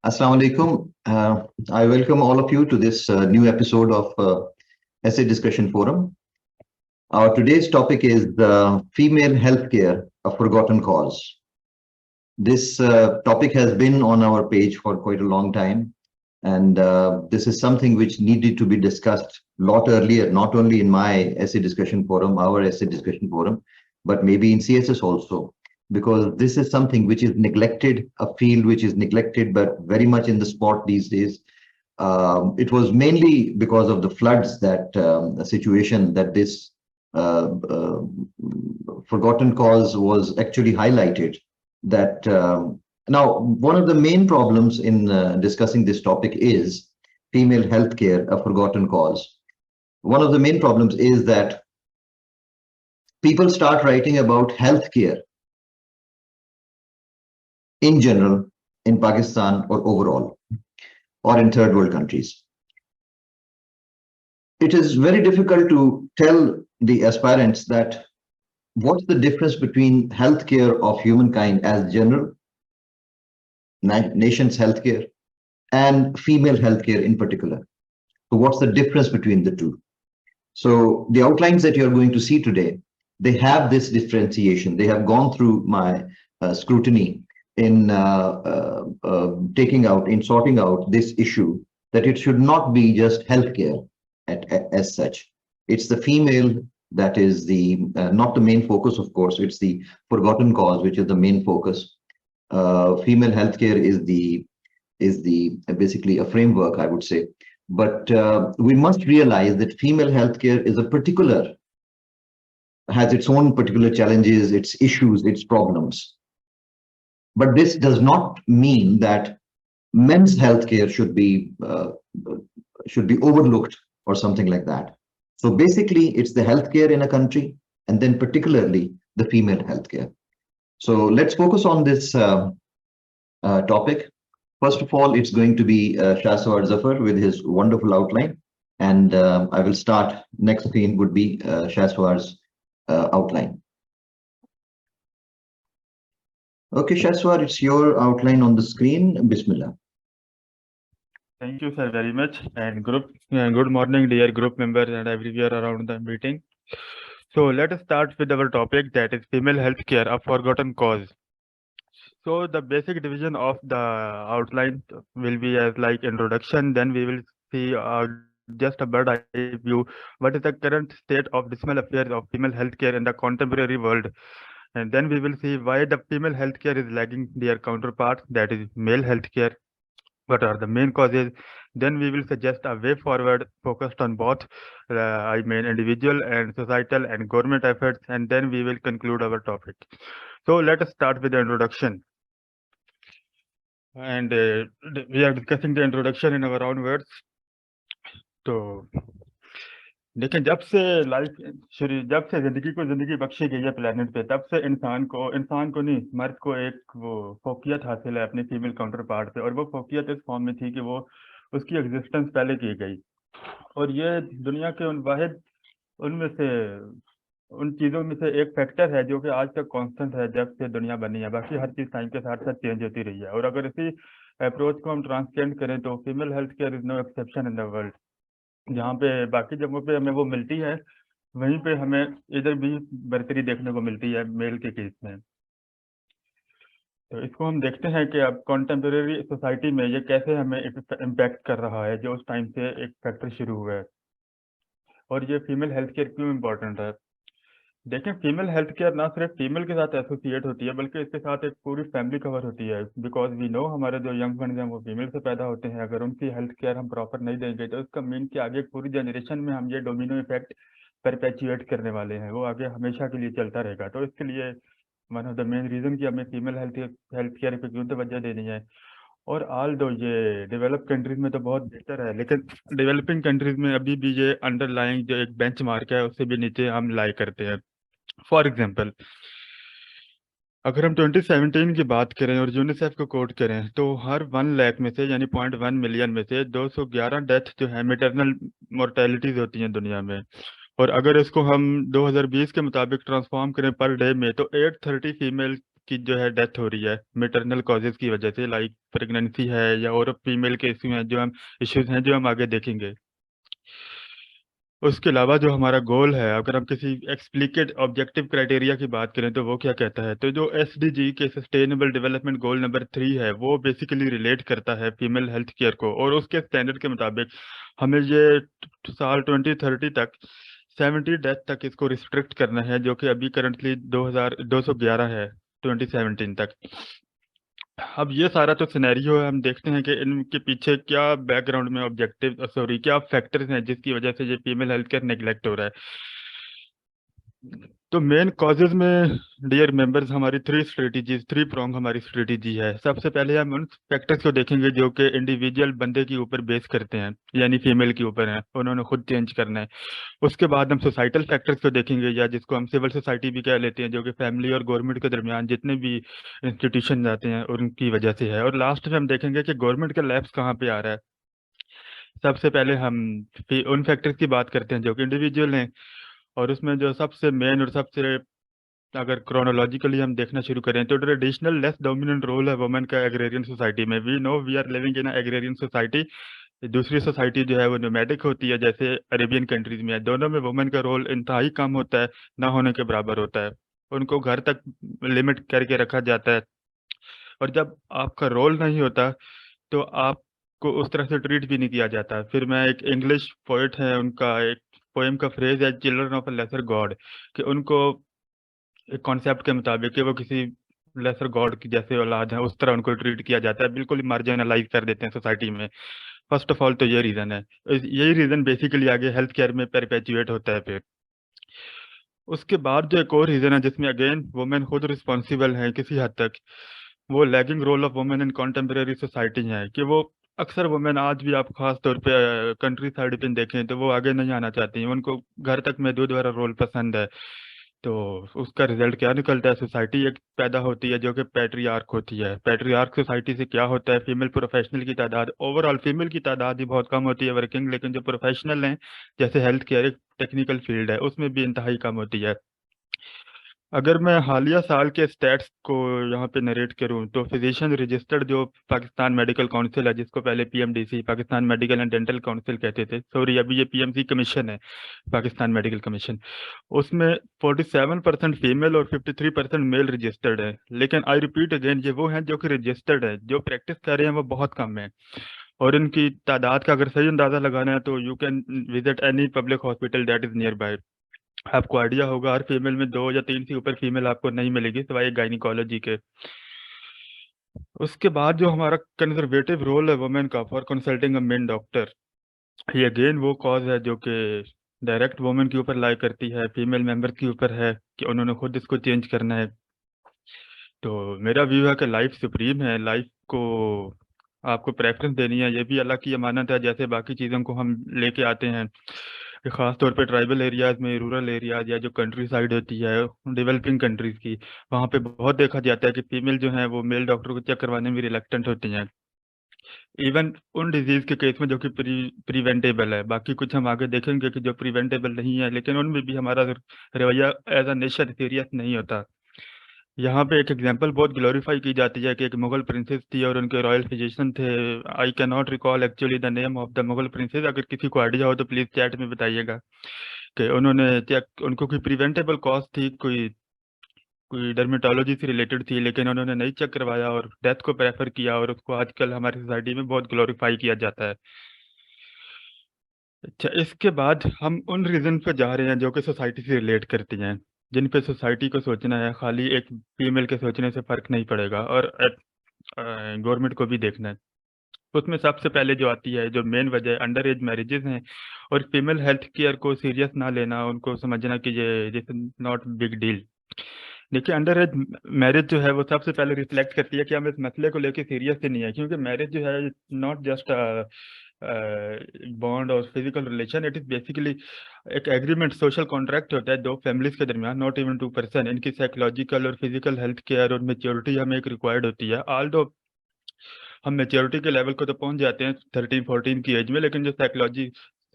Assalamu alaikum. I welcome all of you to this new episode of Essay Discussion Forum. Our today's topic is female healthcare, a forgotten cause. This topic has been on our page for quite a long time, and this is something which needed to be discussed a lot earlier, not only in my Essay Discussion Forum, our Essay Discussion Forum, but maybe in CSS also, because this is something which is neglected, a field which is neglected, but very much in the spot these days. It was mainly because of the floods that the situation that this forgotten cause was actually highlighted. That now one of the main problems in discussing this topic is female healthcare, a forgotten cause. One of the main problems is that people start writing about healthcare in general in Pakistan or overall or in third world countries. It is very difficult to tell the aspirants that what's the difference between healthcare of humankind as general, nation's healthcare, and female healthcare in particular. So what's the difference between the two? So the outlines that you're going to see today, they have this differentiation. They have gone through my scrutiny in sorting out this issue, that it should not be just healthcare as such. It's the female that is the not the main focus, of course. It's the forgotten cause which is the main focus. Female healthcare is the basically a framework, I would say. But we must realize that female healthcare is has its own particular challenges, its issues, its problems. But this does not mean that men's healthcare should be overlooked or something like that. So basically, it's the healthcare in a country, and then particularly the female healthcare. So let's focus on this topic. First of all, it's going to be Shahswar Zafar with his wonderful outline, and I will start. Next screen would be Shahswar's outline. Okay, Shahswar, it's your outline on the screen. Bismillah. Thank you, sir, very much. And good morning, dear group members and everywhere around the meeting. So let us start with our topic, that is female healthcare, a forgotten cause. So the basic division of the outline will be as like introduction. Then we will see just a bird eye view. What is the current state of dismal affairs of female healthcare in the contemporary world? And then we will see why the female healthcare is lagging their counterpart, that is male healthcare. What are the main causes? Then we will suggest a way forward focused on both, individual and societal and government efforts, and then we will conclude our topic. So let us start with the introduction. And we are discussing the introduction in our own words. तो लेकिन जब से जिंदगी को जिंदगी बख्शी गई है planet पे, तब से इंसान को नहीं, मर्द को एक वो फोकियत हासिल है अपने फीमेल काउंटर पार्ट पे, और वो फोकियत इस फॉर्म में थी कि वो उसकी एग्जिस्टेंस पहले की गई, और ये दुनिया के उन चीज़ों में से एक फैक्टर है जो कि आज तक कांस्टेंट है जब से दुनिया बनी है। बाकी हर चीज़ टाइम के साथ साथ चेंज होती रही है, और अगर इसी अप्रोच को हम ट्रांसजेंड करें तो female health care is no exception in the world. जहाँ पे बाकी जगहों पे हमें वो मिलती है, वहीं पे हमें इधर भी बढ़ोतरी देखने को मिलती है मेल के केस में। तो इसको हम देखते हैं कि अब कॉन्टेम्परेरी सोसाइटी में ये कैसे हमें इम्पैक्ट कर रहा है, जो उस टाइम से एक फैक्टर शुरू हुआ है, और ये फीमेल हेल्थ केयर क्यों इम्पोर्टेंट है। देखें, फीमेल हेल्थ केयर ना सिर्फ फीमेल के साथ एसोसिएट होती है, बल्कि इसके साथ एक पूरी फैमिली कवर होती है। बिकॉज वी नो हमारे जो यंग फ्रेंड्स हैं वो फीमेल से पैदा होते हैं। अगर उनकी हेल्थ केयर हम प्रॉपर नहीं देंगे तो इसका मीन कि आगे पूरी जनरेशन में हम ये डोमिनो इफेक्ट परपेचुएट करने वाले हैं, वो आगे हमेशा के लिए चलता रहेगा। तो इसके लिए one of the main reason कि हमें फीमेल हेल्थ केयर पर क्यों तवज्जो देनी है। और ऑल दो ये डेवलप कंट्रीज में तो बहुत बेहतर है, लेकिन डेवलपिंग कंट्रीज में अभी भी ये अंडरलाइंग जो एक बेंच मार्क है उससे भी नीचे हम लाई करते हैं। फॉर एग्जाम्पल, अगर हम 2017 की बात करें और यूनिसेफ को कोट करें तो हर 1 लाख में से यानी 0.1 मिलियन में से 211 डेथ जो है मेटरनल मोर्टेलिटीज होती हैं दुनिया में। और अगर इसको हम 2020 के मुताबिक ट्रांसफॉर्म करें पर डे में तो 830 फीमेल की जो है डेथ हो रही है मेटरनल कॉजेज की वजह से, लाइक प्रेगनेंसी है या और फीमेल के इशू हैं, जो हम इश्यूज हैं जो हम आगे देखेंगे। उसके अलावा जो हमारा गोल है, अगर हम किसी एक्सप्लिकेट ऑब्जेक्टिव क्राइटेरिया की बात करें तो वो क्या कहता है, तो जो एसडीजी के सस्टेनेबल डेवलपमेंट गोल नंबर 3 है, वो बेसिकली रिलेट करता है फीमेल हेल्थ केयर को, और उसके स्टैंडर्ड के मुताबिक हमें ये साल 2030 तक 70 डेथ तक इसको रिस्ट्रिक्ट करना है, जो कि अभी करंटली 2211 है 2017 तक। अब ये सारा तो सिनेरियो है, हम देखते हैं कि इनके पीछे क्या बैकग्राउंड में ऑब्जेक्टिव सॉरी क्या फैक्टर्स हैं जिसकी वजह से ये फीमेल हेल्थ केयर नेग्लेक्ट हो रहा है। तो मेन कॉजेज में डियर मेंबर्स हमारी थ्री प्रोंग हमारी स्ट्रेटेजी है। सबसे पहले हम उन फैक्टर्स को देखेंगे जो कि इंडिविजुअल बंदे के ऊपर बेस करते हैं, यानी फीमेल के ऊपर हैं, उन्होंने खुद चेंज करना है। उसके बाद हम सोसाइटल फैक्टर्स को देखेंगे, या जिसको हम सिविल सोसाइटी भी कह लेते हैं, जो कि फैमिली और गवर्नमेंट के दरमियान जितने भी इंस्टीट्यूशन जाते हैं उनकी वजह से है। और लास्ट में हम देखेंगे कि गवर्नमेंट का लैप्स कहाँ पे आ रहा है। सबसे पहले हम उन फैक्टर्स की बात करते हैं जो कि इंडिविजुअल हैं, और उसमें जो सबसे मेन और सबसे, अगर क्रोनोलॉजिकली हम देखना शुरू करें तो ट्रेडिशनल लेस डोमिनेंट रोल है वुमेन का एग्रेरियन सोसाइटी में। We know we are living in agrarian society. दूसरी सोसाइटी जो है वो नोमैडिक होती है, जैसे अरेबियन कंट्रीज में है। दोनों में वुमेन का रोल इंतहाई कम होता है, ना होने के बराबर होता है। उनको घर तक लिमिट करके रखा जाता है, और जब आपका रोल नहीं होता तो आपको उस तरह से ट्रीट भी नहीं किया जाता। फिर मैं एक इंग्लिश पोइट है, उनका एक पोएम का फ्रेज है, children of a lesser God, कि उनको एक कॉन्सेप्ट के मुताबिक कि वो किसी लेसर गॉड की जैसे औलाद है, उस तरह उनको ट्रीट किया जाता है, बिल्कुल मार्जिनलाइज कर देते हैं सोसाइटी में। फर्स्ट ऑफ ऑल तो ये रीजन है, यही रीजन बेसिकली आगे हेल्थ केयर में परपेचुएट होता है। फिर उसके बाद जो एक और रीजन है जिसमें अगेन वुमेन खुद रिस्पॉन्सिबल है किसी हद तक, वो lagging role of women in contemporary society है, कि वो अक्सर वुमेन आज भी आप खास तौर पे कंट्री साइड पे देखें तो वो आगे नहीं आना चाहती हैं, उनको घर तक महदूद वाला रोल पसंद है। तो उसका रिजल्ट क्या निकलता है, सोसाइटी एक पैदा होती है जो कि पैट्रियार्क होती है। पैट्रियार्क सोसाइटी से क्या होता है, फीमेल प्रोफेशनल की तादाद, ओवरऑल फीमेल की तादाद ही बहुत कम होती है वर्किंग, लेकिन जो प्रोफेशनल हैं जैसे हेल्थ केयर एक टेक्निकल फील्ड है, उसमें भी इंतहाई कम होती है। अगर मैं हालिया साल के स्टैट्स को यहाँ पे नरेट करूँ तो फिजिशियन रजिस्टर्ड जो पाकिस्तान मेडिकल काउंसिल है, जिसको पहले PMDC Pakistan medical and dental council कहते थे, सॉरी अभी ये पीएमसी कमीशन है, पाकिस्तान मेडिकल कमीशन, उसमें 47% फीमेल और 53% मेल रजिस्टर्ड है। लेकिन आई रिपीट अगेन, ये वो हैं जो कि रजिस्टर्ड है, जो प्रैक्टिस कर रहे हैं वो बहुत कम है। और इनकी तादाद का अगर सही अंदाजा लगाना है तो you can visit any public hospital that is near by. आपको आइडिया होगा हर फीमेल में 2 या 3 से ऊपर फीमेल आपको नहीं मिलेगी सिवाय गायनिकोलॉजी के। उसके बाद जो हमारा कंजर्वेटिव रोल है वुमेन का for consulting a main doctor, ये अगेन वो कॉज है जो कि डायरेक्ट वुमेन के ऊपर लाई करती है, फीमेल मेंबर के ऊपर है कि उन्होंने खुद इसको चेंज करना है। तो मेरा व्यू है कि लाइफ सुप्रीम है, लाइफ को आपको प्रेफरेंस देनी है, ये भी अल्लाह की अमानत है, जैसे बाकी चीज़ों को हम लेके आते हैं। कि खास तौर पे ट्राइबल एरियाज में, रूरल एरियाज या जो कंट्री साइड होती है डेवलपिंग कंट्रीज की, वहाँ पे बहुत देखा जाता है कि फीमेल जो है वो मेल डॉक्टर को चेक करवाने में रिलक्टेंट होती हैं, इवन उन डिजीज के केस में जो कि प्रिवेंटेबल है। बाकी कुछ हम आगे देखेंगे कि जो प्रिवेंटेबल नहीं है, लेकिन उनमें भी हमारा रवैया एज अ नेशन सीरियस नहीं होता। यहाँ पे एक एग्जांपल बहुत ग्लोरीफाई की जाती है कि एक मुगल प्रिंसेस थी और उनके रॉयल फिजिशियन थे। I can not recall actually the name of the Mughal princess, अगर किसी को आइडिया हो तो प्लीज चैट में बताइएगा। कि उन्होंने चेक, उनको कोई प्रिवेंटेबल कॉज थी, कोई कोई डर्मेटोलॉजी से रिलेटेड थी, लेकिन उन्होंने नहीं चेक करवाया और डेथ को प्रेफर किया, और उसको आजकल हमारी सोसाइटी में बहुत ग्लोरीफाई किया जाता है। अच्छा, इसके बाद हम उन रीजन पे जा रहे हैं जो कि सोसाइटी से रिलेट करती हैं, जिन पे सोसाइटी को सोचना है, खाली एक फीमेल के सोचने से फर्क नहीं पड़ेगा, और गवर्नमेंट को भी देखना है। उसमें सबसे पहले जो आती है, जो मेन वजह, अंडर एज मैरिजेस हैं और फीमेल हेल्थ केयर को सीरियस ना लेना, उनको समझना कि ये दिस नॉट बिग डील। देखिए, अंडर एज मैरिज जो है वो सबसे पहले रिफ्लेक्ट करती है कि हम इस मसले को लेके सीरियस ही नहीं है, क्योंकि मैरिज जो है नॉट जस्ट बॉन्ड और physical relation, it is basically एक एग्रीमेंट, सोशल कॉन्ट्रैक्ट होता है दो फैमिलीज के दरमियान, नॉट इवन टू पर्सन। इनकी साइकोलॉजिकल और फिजिकल हेल्थ केयर और मेच्योरिटी हमें एक रिक्वायर्ड होती है। ऑल दो हम मेच्योरिटी के लेवल को तो पहुंच जाते हैं 13-14 की एज में, लेकिन जो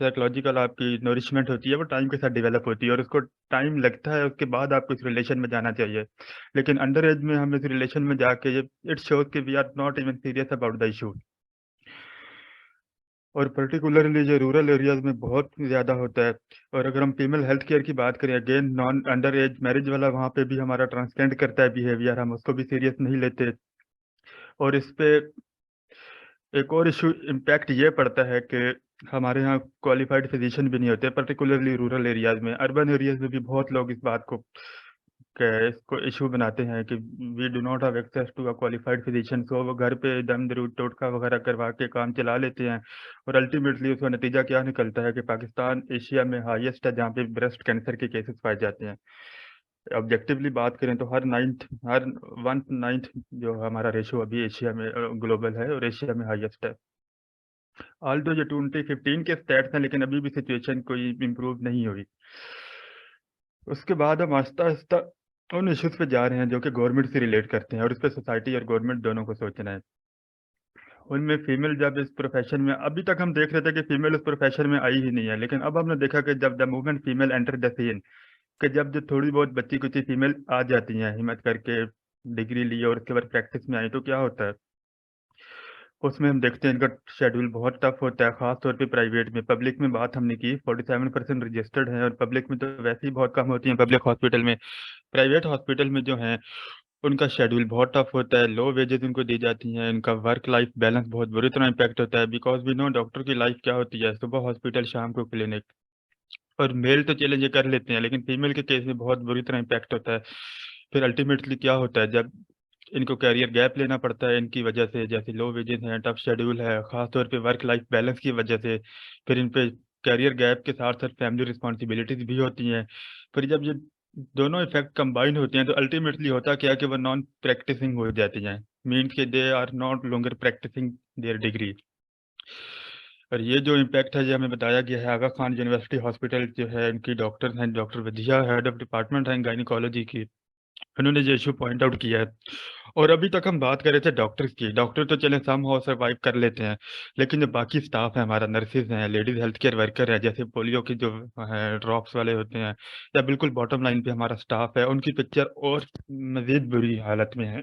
साइकोलॉजिकल आपकी नरिशमेंट होती है वो टाइम के साथ डेवलप होती है और उसको टाइम लगता है, उसके बाद आपको इस रिलेशन में जाना चाहिए। लेकिन अंडर एज में हम इस रिलेशन में जाके इट शोज कि we are not even serious about the issue. और पर्टिकुलरली जो रूरल एरियाज में बहुत ज़्यादा होता है। और अगर हम फीमेल हेल्थ केयर की बात करें, again non under as marriage वाला, वहाँ पे भी हमारा ट्रांसजेंड करता है बिहेवियर, हम उसको भी सीरियस नहीं लेते। और इस पे एक और इशू इम्पैक्ट ये पड़ता है कि हमारे यहाँ क्वालिफाइड फिजिशियन भी नहीं होते, पर्टिकुलरली रूरल एरियाज में। अर्बन एरियाज में भी बहुत लोग इस बात को इसको इशू बनाते हैं कि we do not have access to a qualified physician, so वो घर पे दम दरूद टोटका वगैरह करवा के काम चला लेते हैं। और अल्टीमेटली उसका नतीजा क्या निकलता है कि पाकिस्तान एशिया में हाईएस्ट है जहाँ पे ब्रेस्ट कैंसर के केसेस पाए जाते हैं। ऑब्जेक्टिवली बात करें तो हर 1/9 जो हमारा रेशो अभी एशिया में ग्लोबल है और एशिया में हाईएस्ट है। ऑल्दो ये 2015 के स्टैट्स हैं, लेकिन अभी भी सिचुएशन कोई इम्प्रूव नहीं हुई। उसके बाद हम आहिस्ता आहिस्ता उन इश्यूज पे जा रहे हैं जो कि गवर्नमेंट से रिलेट करते हैं और इस पे सोसाइटी और गवर्नमेंट दोनों को सोचना है। उनमें फीमेल जब इस प्रोफेशन में, अभी तक हम देख रहे थे कि फीमेल उस प्रोफेशन में आई ही नहीं है, लेकिन अब हमने देखा कि जब the movement female enter the scene, कि जब जो थोड़ी बहुत बच्ची कुछ फीमेल आ जाती हैं हिम्मत करके, डिग्री ली और उसके बाद प्रैक्टिस में आई, तो क्या होता है उसमें हम देखते हैं इनका शेड्यूल बहुत टफ होता है, खास तौर पे प्राइवेट में। पब्लिक में बात हमने की, 47% रजिस्टर्ड हैं और पब्लिक में तो वैसे ही बहुत कम होती हैं पब्लिक हॉस्पिटल में। प्राइवेट हॉस्पिटल में जो हैं उनका शेड्यूल बहुत टफ होता है, लो वेजेस उनको दी जाती हैं, इनका वर्क लाइफ बैलेंस बहुत बुरी तरह इम्पैक्ट होता है। बिकॉज वी नो डॉक्टर की लाइफ क्या होती है, सुबह हॉस्पिटल शाम को क्लिनिक। और मेल तो चैलेंज कर लेते हैं, लेकिन फीमेल के केस में बहुत बुरी तरह इम्पैक्ट होता है। फिर अल्टीमेटली क्या होता है, जब इनको कैरियर गैप लेना पड़ता है इनकी वजह से, जैसे लो वेजेस हैं, टफ शेड्यूल है, खासतौर पे वर्क लाइफ बैलेंस की वजह से। फिर इन पे कैरियर गैप के साथ साथ फैमिली रिस्पॉन्सिबिलिटीज भी होती हैं। फिर जब ये दोनों इफेक्ट कंबाइन होते हैं तो अल्टीमेटली होता क्या है कि वो नॉन प्रैक्टिसिंग हो जाती हैं, मीन्स के they are not longer practising their degree. और ये जो इम्पैक्ट है ये हमें बताया गया है, आगा खान यूनिवर्सिटी हॉस्पिटल जो है, इनकी डॉक्टर हैं doctor Vidya, head of department हैं गायनिकोलॉजी की, उन्होंने ये इशू पॉइंट आउट किया है। और अभी तक हम बात कर रहे थे डॉक्टर्स की, डॉक्टर तो चले सम हाउ सर्वाइव कर लेते हैं, लेकिन जो बाकी स्टाफ है हमारा, नर्सेज हैं, लेडीज हेल्थ केयर वर्कर है, जैसे पोलियो की जो है ड्रॉप्स वाले होते हैं, या बिल्कुल बॉटम लाइन पे हमारा स्टाफ है, उनकी पिक्चर और मजीद बुरी हालत में है।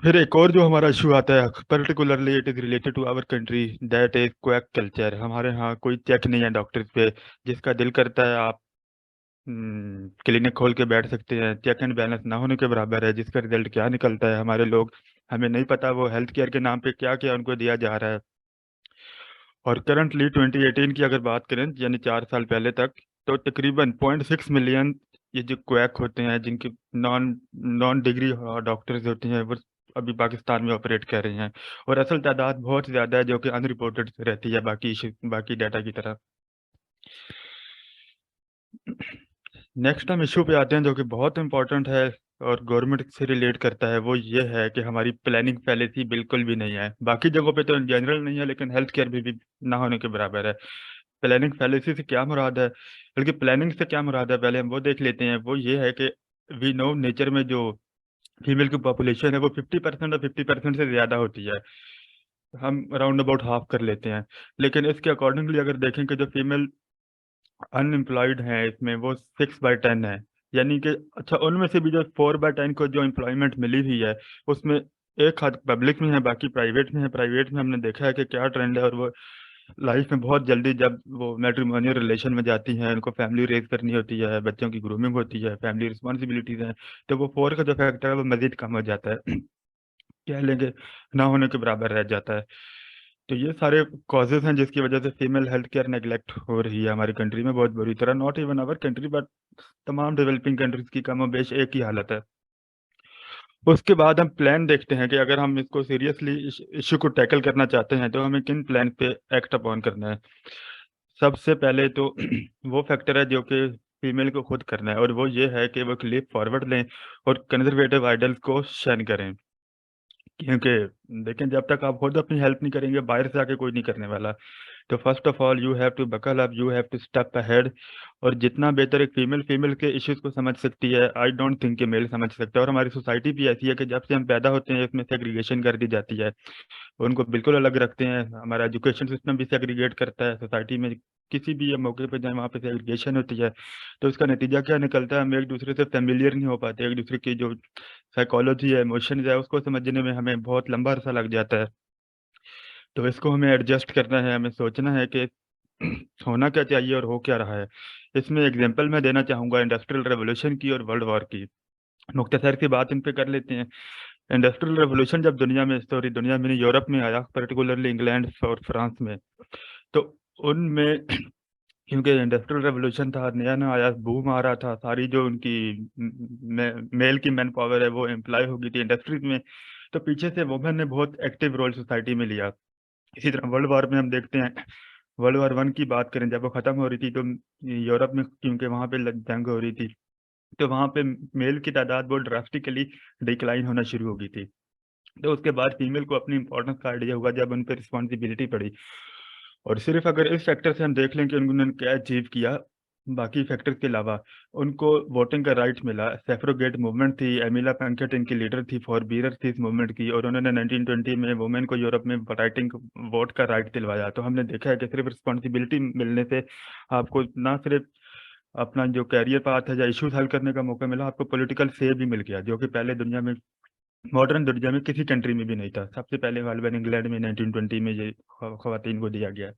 फिर एक और जो हमारा इशू आता है, particularly it is related to our country, that is quack culture. हमारे यहाँ कोई चेक नहीं है डॉक्टर्स पे, जिसका दिल करता है आप क्लिनिक खोल के बैठ सकते हैं, चेक एंड बैलेंस ना होने के बराबर है, जिसका रिजल्ट क्या निकलता है हमारे लोग, हमें नहीं पता वो हेल्थ केयर के नाम पे क्या क्या उनको दिया जा रहा है। और करंटली 2018 की अगर बात करें, यानी 4 साल पहले तक, तो तकरीबन 0.6 मिलियन ये जो क्वैक होते हैं, जिनकी नॉन नॉन डिग्री डॉक्टर्स होती हैं, वो अभी पाकिस्तान में ऑपरेट कर रहे हैं। और असल तादाद बहुत ज़्यादा है जो कि अनरिपोर्टेड रहती है बाकी डाटा की तरह। नेक्स्ट हम इशू पे आते हैं जो कि बहुत इंपॉर्टेंट है और गवर्नमेंट से रिलेट करता है, वो ये है कि हमारी प्लानिंग पॉलिसी बिल्कुल भी नहीं है। बाकी जगहों पे तो इन जनरल नहीं है, लेकिन हेल्थ केयर भी ना होने के बराबर है। प्लानिंग पॉलिसी से क्या मुराद है, बल्कि प्लानिंग से क्या मुराद है पहले हम वो देख लेते हैं। वो ये है कि वी नो नेचर में जो फीमेल की पॉपुलेशन है वो 50% और 50% से ज़्यादा होती है, हम अराउंड अबाउट हाफ कर लेते हैं। लेकिन इसके अकॉर्डिंगली अगर देखें कि जो फीमेल अनएम्प्लॉयड हैं इसमें वो 6/10 है, यानी कि अच्छा उनमें से भी जो 4/10 को जो एम्प्लॉयमेंट मिली हुई है उसमें एक हाथ पब्लिक में है, बाकी प्राइवेट में है। प्राइवेट में हमने देखा है कि क्या ट्रेंड है, और वो लाइफ में बहुत जल्दी जब वो मैट्रिमोनियल रिलेशन में जाती हैं, उनको फैमिली रेज करनी होती है, बच्चों की ग्रूमिंग होती है, फैमिली रिस्पॉन्सिबिलिटीज हैं, तो वो 4 का जो फैक्टर है वो मजीद कम हो जाता है। कह लेंगे ना होने के बराबर रह जाता है। तो ये सारे कॉजेज हैं जिसकी वजह से फीमेल हेल्थ केयर नेग्लेक्ट हो रही है हमारी कंट्री में बहुत बुरी तरह। Not even our country but तमाम डेवलपिंग कंट्रीज की कम बेश एक ही हालत है। उसके बाद हम प्लान देखते हैं कि अगर हम इसको सीरियसली इशू को टैकल करना चाहते हैं तो हमें किन प्लान पे एक्ट अपॉन करना है। सबसे पहले तो वो फैक्टर है जो कि फीमेल को खुद करना है, और वो ये है कि वो एक लीप फॉरवर्ड लें और कंजर्वेटिव आइडल्स को शन करें। क्योंकि देखें, जब तक आप खुद अपनी हेल्प नहीं करेंगे बाहर से आके कोई नहीं करने वाला। तो first of all you have to buckle up, you have to step ahead. और जितना बेहतर एक फीमेल के इश्यूज को समझ सकती है, आई डोंट थिंक कि मेल समझ सकता है। और हमारी सोसाइटी भी ऐसी है कि जब से हम पैदा होते हैं इसमें सेग्रीगेशन कर दी जाती है, उनको बिल्कुल अलग रखते हैं। हमारा एजुकेशन सिस्टम भी सेग्रीगेट करता है। सोसाइटी में किसी भी मौके पर जाए वहाँ पे सेग्रीगेशन होती है। तो इसका नतीजा क्या निकलता है, हम एक दूसरे से फेमिलियर नहीं हो पाते। एक दूसरे की जो साइकोलॉजी है, इमोशंस है, उसको समझने में हमें बहुत लंबा अरसा लग जाता है। तो इसको हमें एडजस्ट करना है, हमें सोचना है कि होना क्या चाहिए और हो क्या रहा है। इसमें एग्जांपल मैं देना चाहूँगा इंडस्ट्रियल रेवोल्यूशन की और वर्ल्ड वॉर की। मुख्तसर सी बात इन पे कर लेते हैं। इंडस्ट्रियल रेवोल्यूशन जब दुनिया में नहीं, यूरोप में आया, पर्टिकुलरली इंग्लैंड और फ्रांस में। तो उनमें क्योंकि इंडस्ट्रियल रेवोल्यूशन था, नया नया आया, बूम आ रहा था, सारी जो उनकी मेल की मैन पावर है वो एम्प्लॉय हो गई थी इंडस्ट्रीज में। तो पीछे से वुमेन ने बहुत एक्टिव रोल सोसाइटी में लिया। इसी तरह वर्ल्ड वॉर में हम देखते हैं, वर्ल्ड वॉर वन की बात करें, जब वो खत्म हो रही थी तो यूरोप में, क्योंकि वहां पे जंग हो रही थी, तो वहां पे मेल की तादाद बहुत ड्रास्टिकली डिक्लाइन होना शुरू हो गई थी। तो उसके बाद फीमेल को अपनी इंपॉर्टेंस का आइडिया हुआ जब उन पर रिस्पॉन्सिबिलिटी पड़ी। और सिर्फ अगर इस फैक्टर से हम देख लें कि उन्होंने क्या अचीव किया, बाकी फैक्टर्स के अलावा उनको वोटिंग का राइट मिला। सेफ्रोगेट मूवमेंट थी, एमिला पेंकेट इनकी लीडर थी, फॉरबीरर थी इस मूवमेंट की, और उन्होंने 1920 में वुमेन को यूरोप में राइटिंग वोट का राइट दिलवाया। तो हमने देखा है कि सिर्फ रिस्पॉन्सिबिलिटी मिलने से आपको ना सिर्फ अपना जो कैरियर पाथ है या इश्यूज हल करने का मौका मिला, आपको पॉलिटिकल से भी मिल गया, जो कि पहले दुनिया में, मॉडर्न दुनिया में किसी कंट्री में भी नहीं था। सबसे पहले गालिबन इंग्लैंड में 1920 में ये खवातीन को दिया गया।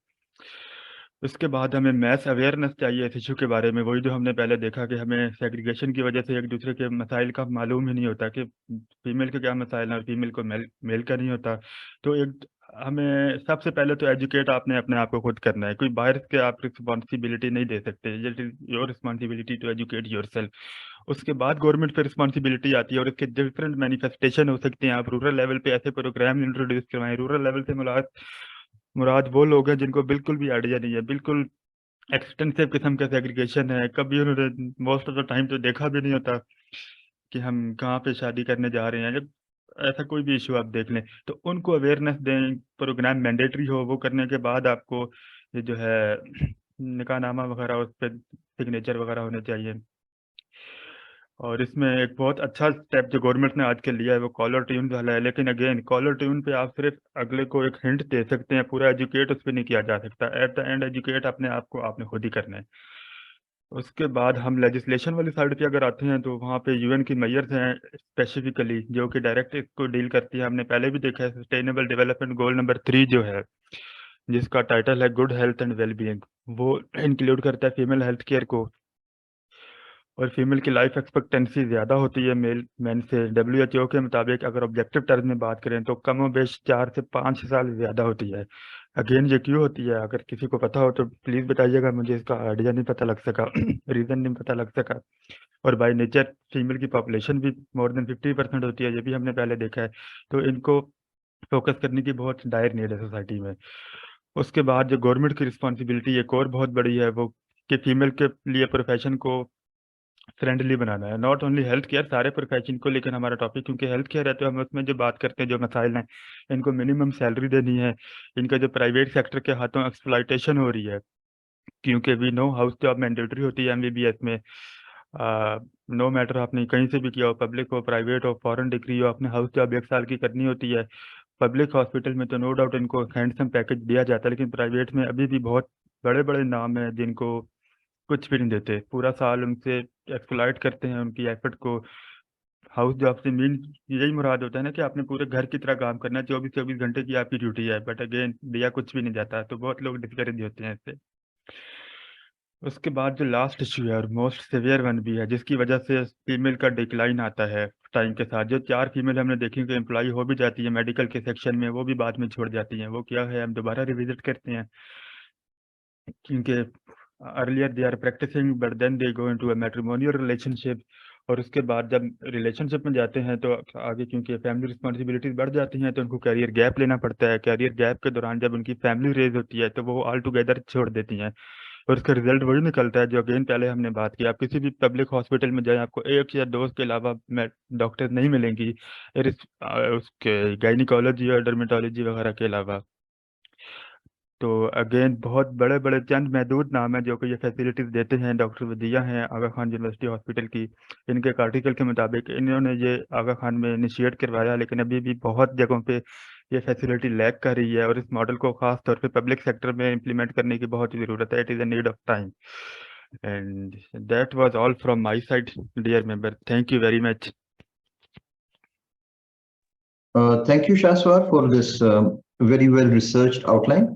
उसके बाद हमें मैस अवेयरनेस चाहिए इस इशू के बारे में। वही जो हमने पहले देखा कि हमें सेग्रीगेशन की वजह से एक दूसरे के मसाइल का मालूम ही नहीं होता कि फीमेल के क्या मसाइल हैं और फीमेल को मेल का नहीं होता। तो एक हमें सबसे पहले तो एजुकेट आपने अपने आप को खुद करना है। कोई बाहर के आप रिस्पॉन्सिबिलिटी नहीं दे सकते। It is your responsibility to educate your सेल्फ। उसके बाद गवर्नमेंट पे रिस्पॉन्सिबिलिटी आती है और इसके डिफरेंट मैनिफेस्टेशन हो सकते हैं। आप रूरल लेवल पे ऐसे प्रोग्राम इंट्रोड्यूस करवाएं। रूरल लेवल से मुराद मुराद वो लोग हैं जिनको बिल्कुल भी आइडिया नहीं है, बिल्कुल एक्सटेंसिव किस्म का सेग्रीगेशन है, कभी उन्होंने मोस्ट ऑफ द टाइम तो देखा भी नहीं होता कि हम कहाँ पे शादी करने जा रहे हैं। जब ऐसा कोई भी इशू आप देख लें तो उनको अवेयरनेस दें, प्रोग्राम मैंडेटरी हो, वो करने के बाद आपको ये जो है निकाहनामा वगैरह उस पर सिग्नेचर वगैरह होने चाहिए। और इसमें एक बहुत अच्छा स्टेप जो गवर्नमेंट ने आजकल लिया है वो कॉलर ट्यून वाला है। लेकिन अगेन कॉलर ट्यून पे आप सिर्फ अगले को एक हिंट दे सकते हैं, पूरा एजुकेट उस पर नहीं किया जा सकता। एट द एंड एजुकेट अपने आप को आपने खुद ही करना है। उसके बाद हम लेजिस्लेशन वाली साइड पे अगर आते हैं तो वहाँ पे यूएन की मेजर्स हैं स्पेसिफिकली जो कि डायरेक्ट इसको डील करती है। हमने पहले भी देखा है सस्टेनेबल डेवलपमेंट गोल नंबर 3 जो है, जिसका टाइटल है गुड हेल्थ एंड वेलबींग, वो इंक्लूड करता है फीमेल हेल्थ केयर को। और फीमेल की लाइफ एक्सपेक्टेंसी ज़्यादा होती है मैन से। WHO के मुताबिक अगर ऑब्जेक्टिव टर्म में बात करें तो कम बेश 4 से 5 साल ज़्यादा होती है। अगेन ये क्यों होती है, अगर किसी को पता हो तो प्लीज़ बताइएगा, मुझे इसका आइडिया नहीं पता लग सका रीज़न नहीं पता लग सका। और बाय नेचर फीमेल की पॉपुलेशन भी मोर देन 50% होती है, ये भी हमने पहले देखा है। तो इनको फोकस करने की बहुत डायर नीड है सोसाइटी में। उसके बाद जो गवर्नमेंट की रिस्पॉन्सिबिलिटी एक और बहुत बड़ी है, वो कि फीमेल के लिए प्रोफेशन को फ्रेंडली बनाना है। नॉट ओनली हेल्थ केयर, सारे प्रोफेशन को, लेकिन हमारा टॉपिक क्योंकि हेल्थ केयर है तो हम उसमें जो बात करते हैं, जो मसाइल हैं, इनको मिनिमम सैलरी देनी है। इनका जो प्राइवेट सेक्टर के हाथों एक्सप्लॉइटेशन हो रही है, क्योंकि we know house job mandatory होती है एमबीबीएस में। नो मैटर आपने कहीं से भी किया हो, पब्लिक हो, प्राइवेट हो, फॉरेन डिग्री हो, आपने हाउस जॉब 1 साल की करनी होती है। पब्लिक हॉस्पिटल में तो नो डाउट इनको हैंडसम पैकेज दिया जाता है, लेकिन प्राइवेट में अभी भी बहुत बड़े बड़े नाम हैं जिनको कुछ भी नहीं देते, पूरा साल उनसे एक्सप्लॉइट करते हैं उनकी एफर्ट को। हाउस जॉब से मीन यही मुराद होता है ना कि आपने पूरे घर की तरह काम करना है, 24-24 घंटे की आपकी ड्यूटी है, बट अगेन दिया कुछ भी नहीं जाता, तो बहुत लोग डिस्करेज होते हैं इससे। उसके बाद जो लास्ट इशू है और मोस्ट सिवियर वन भी है, जिसकी वजह से फीमेल का डिक्लाइन आता है टाइम के साथ, जो 4 फीमेल हमने देखी कि एम्प्लॉय हो भी जाती है मेडिकल के सेक्शन में, वो भी बाद में छोड़ जाती हैं। वो क्या है, हम दोबारा रिविजिट करते हैं, क्योंकि earlier they are practising but then they go into a matrimonial relationship. और उसके बाद जब रिलेशनशिप में जाते हैं तो आगे क्योंकि फैमिली रिस्पॉन्सिबिलिटीज बढ़ जाती हैं तो उनको कैरियर गैप लेना पड़ता है। कैरियर गैप के दौरान जब उनकी फैमिली रेज होती है तो वो ऑल टुगेदर छोड़ देती हैं, और उसका रिजल्ट वही निकलता है जो अगेन पहले हमने बात की। आप किसी भी पब्लिक हॉस्पिटल में जाएं, आपको एक या दो के अलावा डॉक्टर नहीं मिलेंगी उसके गायनिकोलॉजी और डर्मेटोलॉजी वगैरह के अलावा। तो अगेन बहुत बड़े बड़े चंद महदूद नाम है जो कि ये फैसिलिटीज़ देते हैं। डॉक्टर वदिया हैं आगा खान यूनिवर्सिटी हॉस्पिटल की, इनके एक आर्टिकल के मुताबिक इन्होंने ये आगा खान में इनिशिएट करवाया, लेकिन अभी भी बहुत जगहों पे ये फैसिलिटी लैक कर रही है और इस मॉडल को खास तौर पे पब्लिक सेक्टर में इम्प्लीमेंट करने की बहुत ज़रूरत है। It is a need of time. And that was all from my side dear member, thank you very much. Thank you Shashwat for this very well researched outline.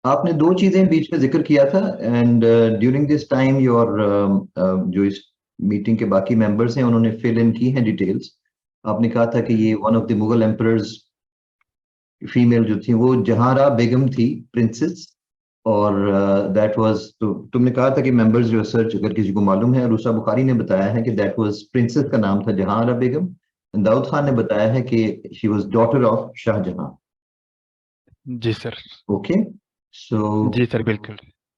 आपने दो चीजें बीच में जिक्र किया था, and during this time your जो इस मीटिंग के बाकी मेंबर्स हैं उन्होंने फिल इन की हैं डिटेल्स। आपने कहा था कि ये one of the Mughal emperors female जो थी वो जहारा बेगम थी, प्रिंसेस, और दैट वाज, तो तुमने कहा था कि मेंबर्स जो सर्च अगर किसी को मालूम है, रूसा बुखारी ने बताया है कि दैट वाज प्रिंसेस का नाम था जहारा बेगम। दाऊद खान ने बताया है कि she was daughter of Shahjahan. जी सर। ओके, सो जी सर बिल्कुल।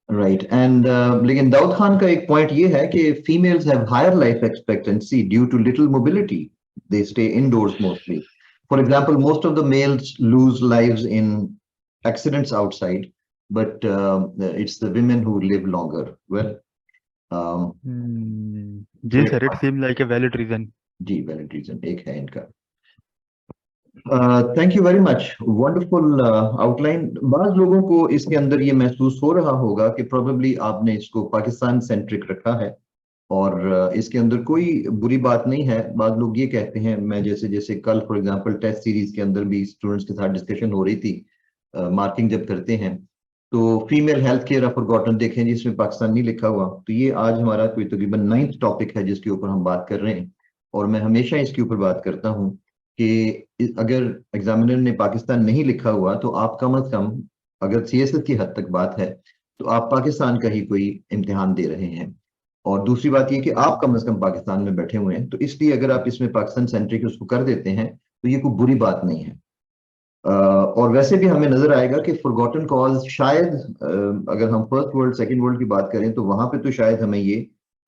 राइट, एंड लेकिन दाऊद खान का एक पॉइंट ये है कि females have higher life expectancy due to little mobility, they stay indoors mostly. For example, most of the males lose lives in accidents outside, but it's the women who live longer. Well, um, जी so sir, it seem like a valid reason. जी valid reason एक है इनका। Thank you very much, wonderful outline. बाज लोगों को इसके अंदर ये महसूस हो रहा होगा कि प्रोबेबली आपने इसको पाकिस्तान सेंट्रिक रखा है, और इसके अंदर कोई बुरी बात नहीं है। बाद लोग ये कहते हैं, मैं जैसे जैसे कल फॉर एग्जांपल टेस्ट सीरीज के अंदर भी स्टूडेंट्स के साथ डिस्कशन हो रही थी, मार्किंग जब करते हैं तो female health care of forgotten देखें जिसमें पाकिस्तान नहीं लिखा हुआ, तो ये आज हमारा कोई तकरीबन 9th टॉपिक है जिसके ऊपर हम बात कर रहे हैं। और मैं हमेशा इसके ऊपर बात करता हूँ कि अगर एग्जामिनर ने पाकिस्तान नहीं लिखा हुआ तो आप कम अज कम, अगर सीएसएस की हद तक बात है, तो आप पाकिस्तान का ही कोई इम्तिहान दे रहे हैं। और दूसरी बात ये कि आप कम से कम पाकिस्तान में बैठे हुए हैं, तो इसलिए अगर आप इसमें पाकिस्तान सेंट्रिक उसको कर देते हैं तो ये कोई बुरी बात नहीं है। और वैसे भी हमें नजर आएगा कि फॉरगॉटन कॉज शायद, अगर हम फर्स्ट वर्ल्ड सेकंड वर्ल्ड की बात करें तो वहां पे तो शायद हमें ये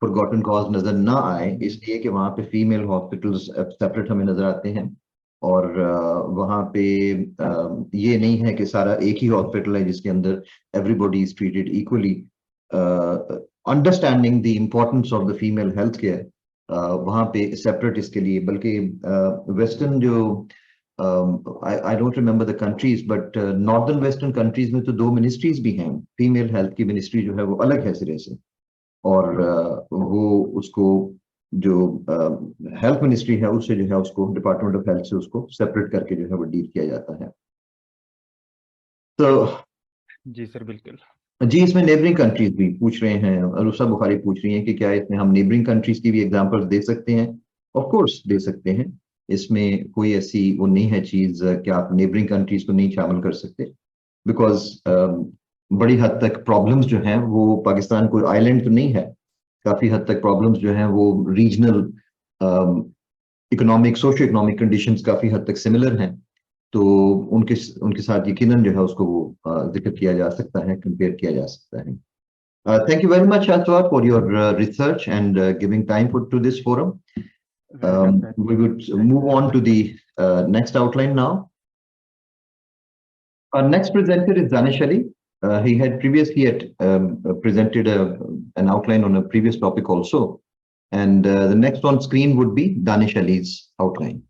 फॉरगॉटन कॉज नजर ना आए, इसलिए कि वहां पे फीमेल हॉस्पिटल्स सेपरेट हमें नजर आते हैं। और वहां पे ये नहीं है कि सारा एक ही हॉस्पिटल है जिसके अंदर everybody is treated equally. Understanding the importance of the female health care, वहां पे सेपरेट इसके लिए, बल्कि वेस्टर्न जो, I don't remember the countries, but northern western countries में तो दो मिनिस्ट्रीज भी हैं। फीमेल हेल्थ की मिनिस्ट्री जो है वो अलग है सिरे से, और वो उसको जो हेल्थ मिनिस्ट्री है उससे जो है उसको डिपार्टमेंट ऑफ हेल्थ से उसको सेपरेट करके जो है वो डील किया जाता है। तो जी सर बिल्कुल। जी, इसमें नेबरिंग कंट्रीज भी पूछ रहे हैं, अरुषा बुखारी पूछ रही हैं कि क्या इसमें हम नेबरिंग कंट्रीज की भी एग्जांपल्स दे सकते हैं। ऑफ कोर्स दे सकते हैं, इसमें कोई ऐसी वो नहीं है चीज कि आप नेबरिंग कंट्रीज को नहीं शामिल कर सकते, बिकॉज बड़ी हद तक प्रॉब्लम्स जो हैं वो, पाकिस्तान कोई आइलैंड तो नहीं है, काफी हद तक प्रॉब्लम्स जो हैं वो regional economic socio economic conditions काफी हद तक सिमिलर हैं। तो उनके उनके साथ यकीनन जो है उसको वो जिक्र किया जा सकता है, कंपेयर किया जा सकता है। Thank you very much, Atwa, for your research and giving time to this forum. Welcome sir. We would move on to the next outline now. Our next presenter is Danish Ali. He had previously presented an outline on a previous topic also. And the next on screen would be Danish Ali's outline.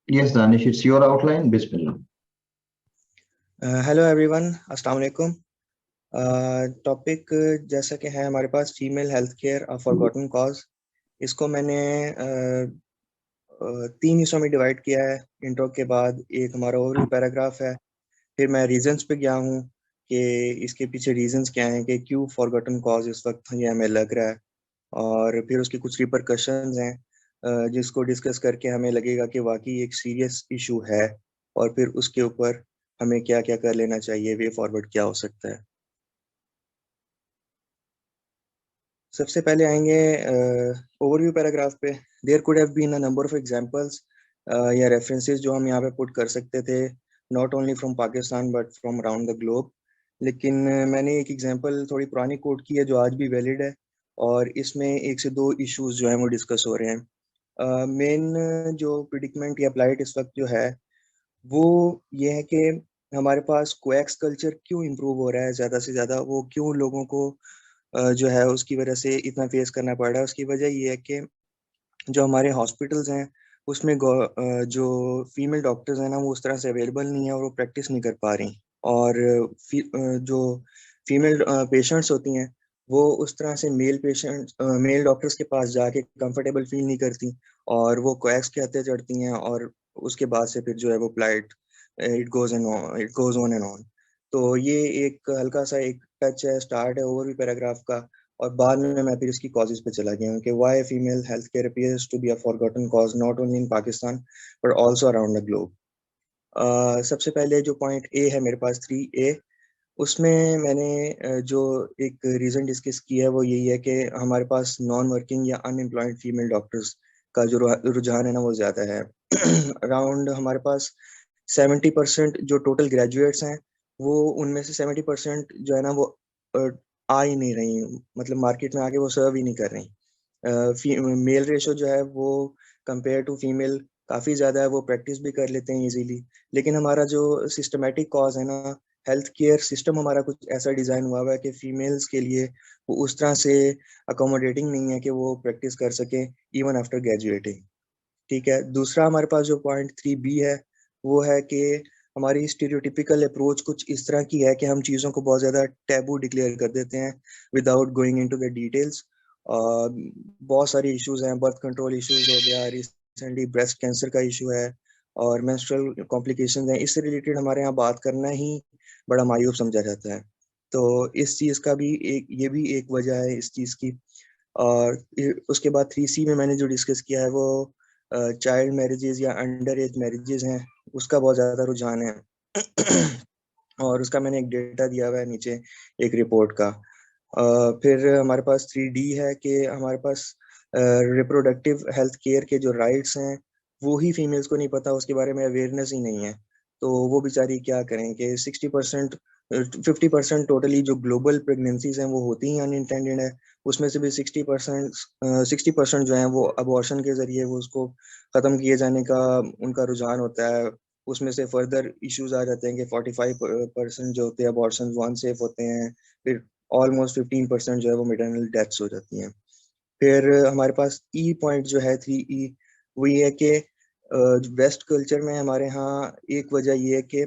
Yes, Danish, it's your outline. Bismillah. Hello everyone, अस्सलाम वालेकुम। Topic जैसा कि है हमारे पास female health care अ forgotten cause. इसको मैंने 3 हिस्सों में डिवाइड किया है। इंट्रो के बाद एक हमारा ओवरव्यू पैराग्राफ है, फिर मैं रीजंस पे गया हूँ कि इसके पीछे रीजंस क्या हैं कि क्यों फॉरगॉटन कॉज इस वक्त ये हमें लग रहा है, और फिर उसके कुछ रिपरकशंस हैं जिसको डिस्कस करके हमें लगेगा कि वाकई एक सीरियस इशू है, और फिर उसके ऊपर हमें क्या क्या कर लेना चाहिए, वे फॉरवर्ड क्या हो सकता है। सबसे पहले आएंगे ओवरव्यू पैराग्राफ पे। There could have been a number of examples या रेफरेंसेस जो हम यहाँ पे पुट कर सकते थे, not only from Pakistan but from around the globe. लेकिन मैंने एक एग्जांपल थोड़ी पुरानी कोट की है जो आज भी वैलिड है, और इसमें 1 से 2 इश्यूज जो हैं वो डिस्कस हो रहे हैं। मेन जो प्रिडिक्मेंट या अप्लाइड इस वक्त जो है वो ये है कि हमारे पास कोएक्स कल्चर क्यों इम्प्रूव हो रहा है ज़्यादा से ज़्यादा, वो क्यों लोगों को जो है उसकी वजह से इतना फेस करना पड़ रहा है, उसकी वजह ये है कि जो हमारे हॉस्पिटल्स हैं उसमें जो फीमेल डॉक्टर्स हैं ना वो उस तरह से अवेलेबल नहीं है और वो प्रैक्टिस नहीं कर पा रही। और जो फीमेल पेशेंट्स होती हैं वो उस तरह से मेल डॉक्टर्स के पास जाके कंफर्टेबल फील नहीं करती और वो कोएक्स के हत्थे चढ़ती हैं और उसके बाद से फिर जो है वो plight it goes on and on. तो ये एक हल्का सा एक टच है, स्टार्ट है ओवरव्यू पैराग्राफ का, और बाद में मैं फिर इसकी कॉजेज पे चला गया हूँ कि why female health care appears to be a forgotten cause not only in Pakistan but also around the globe. सबसे पहले जो पॉइंट ए है मेरे पास 3A, उसमें मैंने जो एक रीज़न डिस्कस किया है वो यही है कि हमारे पास नॉन वर्किंग या अनएम्प्लॉयड फीमेल डॉक्टर्स का जो रुझान है ना वो ज़्यादा है। अराउंड हमारे पास 70% जो टोटल ग्रेजुएट्स हैं वो उनमें से 70% जो है ना वो अ, आ ही नहीं रही, मतलब मार्केट में आके वो सर्व ही नहीं कर रही। मेल रेशो जो है वो कंपेयर टू फीमेल काफ़ी ज़्यादा है, वो प्रैक्टिस भी कर लेते हैं इजीली। लेकिन हमारा जो सिस्टमेटिक कॉज है ना, हेल्थ केयर सिस्टम हमारा कुछ ऐसा डिज़ाइन हुआ हुआ है कि फीमेल्स के लिए वो उस तरह से अकोमोडेटिंग नहीं है कि वो प्रैक्टिस कर सकें इवन आफ्टर ग्रेजुएटिंग। ठीक है, दूसरा हमारे पास जो पॉइंट 3B है वो है कि हमारी स्टीरियोटिपिकल अप्रोच कुछ इस तरह की है कि हम चीज़ों को बहुत ज़्यादा टैबू डिक्लेयर कर देते हैं without going into the details. बहुत सारे इश्यूज हैं, बर्थ कंट्रोल इश्यूज हो गया, रिसेंटली ब्रेस्ट कैंसर का इशू है और मेंस्ट्रुअल कॉम्प्लिकेशंस हैं, इससे रिलेटेड हमारे यहाँ बात करना ही बड़ा मायूब समझा जाता है। तो इस चीज़ का भी ये भी एक वजह है इस चीज़ की। और उसके बाद 3C में मैंने जो डिस्कस किया है वो चाइल्ड मैरिजेज या अंडर एज मैरिजेज हैं, उसका बहुत ज़्यादा रुझान है। और उसका मैंने एक डेटा दिया हुआ है नीचे एक रिपोर्ट का। फिर हमारे पास 3D है कि हमारे पास रिप्रोडक्टिव हेल्थ केयर के जो राइट्स हैं वो ही फीमेल्स को नहीं पता, उसके बारे में अवेयरनेस ही नहीं है। तो वो बेचारी क्या करें कि 60% 50% टोटली जो ग्लोबल प्रेगनेंसीज हैं वो होती ही अनइंटेंडेड है, उसमें से भी 60% जो है वो अबॉर्शन के जरिए वो उसको ख़त्म किए जाने का उनका रुझान होता है। उसमें से फर्दर इश्यूज आ जाते हैं कि 45% जो होते हैं अबॉर्शन वो अनसेफ होते हैं, फिर ऑलमोस्ट 15% जो है वो मेटरनल डेथ्स हो जाती हैं। फिर हमारे पास ई पॉइंट जो है 3E, वो ये है कि वेस्ट कल्चर में हमारे यहाँ एक वजह ये है कि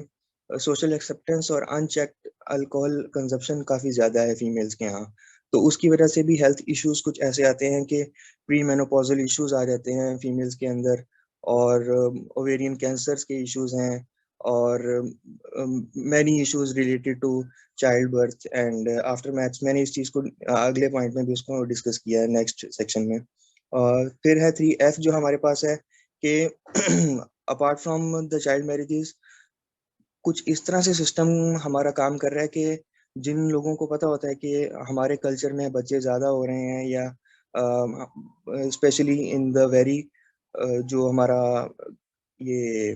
सोशल एक्सेप्टेंस और अनचेक्ड अल्कोहल कंजप्शन काफ़ी ज़्यादा है फीमेल्स के यहाँ। तो उसकी वजह से भी हेल्थ इश्यूज कुछ ऐसे आते हैं कि प्री मेनोपॉजल इश्यूज आ जाते हैं फीमेल्स के अंदर, और ओवेरियन कैंसर्स के इश्यूज हैं, और many issues related to child birth and aftermaths. मैंने इस चीज़ को अगले पॉइंट में भी उसको डिस्कस किया है नेक्स्ट सेक्शन में। और फिर है 3F जो हमारे पास है कि apart from the child marriages कुछ इस तरह से सिस्टम हमारा काम कर रहा है कि जिन लोगों को पता होता है कि हमारे कल्चर में बच्चे ज़्यादा हो रहे हैं, या स्पेशली इन द वेरी जो हमारा ये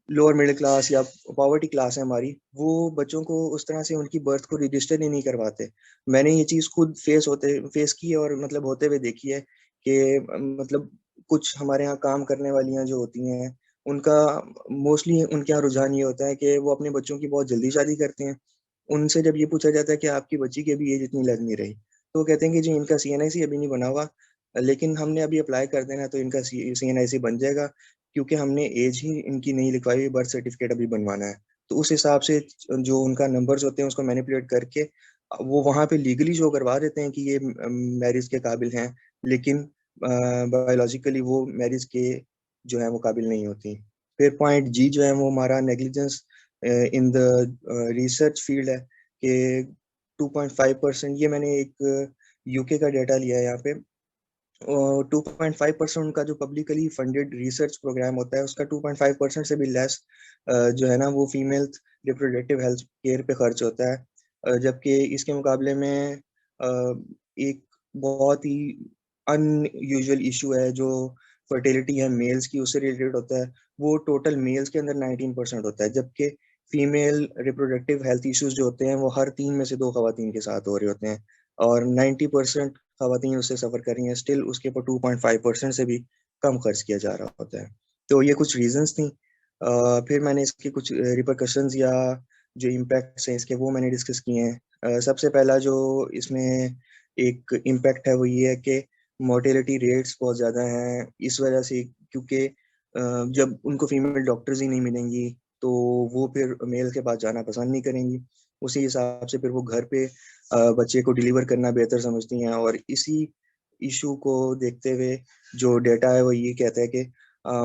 लोअर मिडिल क्लास या पॉवर्टी क्लास है हमारी, वो बच्चों को उस तरह से उनकी बर्थ को रजिस्टर ही नहीं करवाते। मैंने ये चीज़ खुद फेस की है और मतलब होते हुए देखी है कि मतलब कुछ हमारे यहाँ काम करने वालियाँ जो होती हैं उनका मोस्टली उनके यहाँ रुझान ये होता है कि वो अपने बच्चों की बहुत जल्दी शादी करते हैं। उनसे जब ये पूछा जाता है कि आपकी बच्ची की अभी एज इतनी लग नहीं रही, तो वो कहते हैं कि जी इनका CNIC अभी नहीं बना हुआ, लेकिन हमने अभी अप्लाई कर देना तो इनका CNIC बन जाएगा, क्योंकि हमने एज ही इनकी नहीं लिखवाई हुई, बर्थ सर्टिफिकेट अभी बनवाना है। तो उस हिसाब से जो उनका नंबर्स होते हैं उसको मैनिपुलेट करके वो वहाँ पे लीगली शो करवा देते हैं कि ये मैरिज के काबिल हैं, लेकिन बायोलॉजिकली वो मैरिज के जो है वो काबिल नहीं होती। फिर पॉइंट G जो है वो हमारा negligence in the research field है कि 2.5%, ये मैंने एक UK का डेटा लिया है यहाँ पे। 2.5% उनका जो पब्लिकली फंडेड रिसर्च प्रोग्राम होता है उसका 2.5% से भी लेस जो है ना वो फीमेल रिप्रोडक्टिव हेल्थ केयर पे खर्च होता है। जबकि इसके मुकाबले में एक बहुत ही अनयूजुअल इशू है जो फर्टिलिटी है मेल्स की, उससे रिलेटेड होता है, वो टोटल मेल्स के अंदर 19% होता है, जबकि फीमेल रिप्रोडक्टिव हेल्थ इश्यूज जो होते हैं वो हर 3 में से 2 खवातीन के साथ हो रहे होते हैं, और 90% खवातीन उससे सफ़र कर रही हैं, स्टिल उसके ऊपर 2.5% से भी कम खर्च किया जा रहा होता है। तो ये कुछ रीजंस थी। फिर मैंने इसके कुछ रिपरकशंस या जो इम्पैक्ट्स हैं इसके वो मैंने डिस्कस किए हैं। सबसे पहला जो इसमें एक इम्पैक्ट है वो ये है कि मोर्टेलिटी रेट्स बहुत ज़्यादा हैं इस वजह से, क्योंकि जब उनको फीमेल डॉक्टर्स ही नहीं मिलेंगी तो वो फिर मेल के पास जाना पसंद नहीं करेंगी। उसी हिसाब से फिर वो घर पे बच्चे को डिलीवर करना बेहतर समझती हैं। और इसी इशू को देखते हुए जो डेटा है वो ये कहता है कि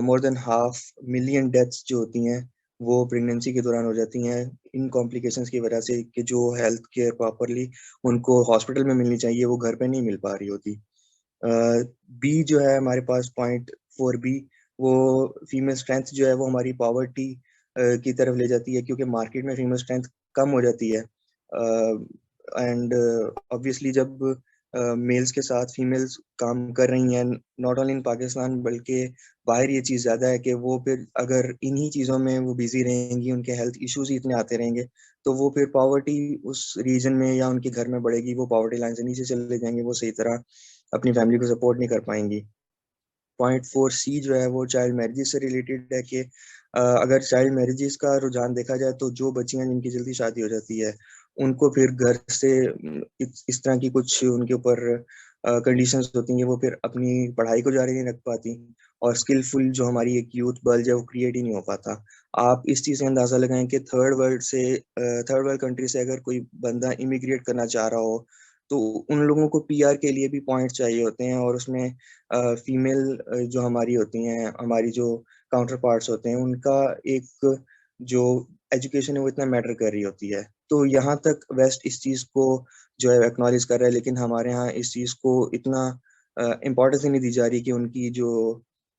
मोर देन 500,000 डेथ्स जो होती हैं वो प्रेगनेंसी के दौरान हो जाती हैं इन कॉम्प्लिकेशंस की वजह से, कि जो हेल्थ केयर प्रॉपरली उनको हॉस्पिटल में मिलनी चाहिए वो घर पे नहीं मिल पा रही होती। बी जो है हमारे पास .4b, वो फीमेल स्ट्रेंथ जो है वो हमारी पॉवर्टी की तरफ ले जाती है, क्योंकि मार्केट में फीमेल स्ट्रेंथ कम हो जाती है। एंड ऑब्वियसली जब मेल्स के साथ फीमेल्स काम कर रही हैं, नॉट ओनली इन पाकिस्तान बल्कि बाहर, ये चीज़ ज़्यादा है कि वो फिर अगर इन्हीं चीज़ों में वो बिजी रहेंगी, उनके हेल्थ इश्यूज ही इतने आते रहेंगे, तो वो फिर पॉवर्टी उस रीजन में या उनके घर में बढ़ेगी, वो पॉवर्टी लाइन से नीचे चले जाएंगे, वो सही तरह अपनी फैमिली को सपोर्ट नहीं कर पाएंगी। .4c जो है वो चाइल्ड मैरिजेस से रिलेटेड है कि अगर चाइल्ड मैरिजेस का रुझान देखा जाए तो जो बच्चियां जिनकी जल्दी शादी हो जाती है उनको फिर घर से इस तरह की कुछ उनके ऊपर कंडीशंस होती हैं, वो फिर अपनी पढ़ाई को जारी नहीं रख पाती और स्किलफुल जो हमारी एक यूथ बल्ज है वो क्रिएट ही नहीं हो पाता। आप इस चीज़ से अंदाज़ा लगाएं कि थर्ड वर्ल्ड कंट्री से अगर कोई बंदा इमिग्रेट करना चाह रहा हो तो उन लोगों को पीआर के लिए भी पॉइंट चाहिए होते हैं, और उसमें फीमेल जो हमारी होती हैं, हमारी जो काउंटर पार्ट्स होते हैं, उनका एक जो एजुकेशन है वो इतना मैटर कर रही होती है। तो यहाँ तक वेस्ट इस चीज़ को जो है एक्नॉलेज कर रहा है, लेकिन हमारे यहाँ इस चीज़ को इतना इम्पोर्टेंस ही नहीं दी जा रही कि उनकी जो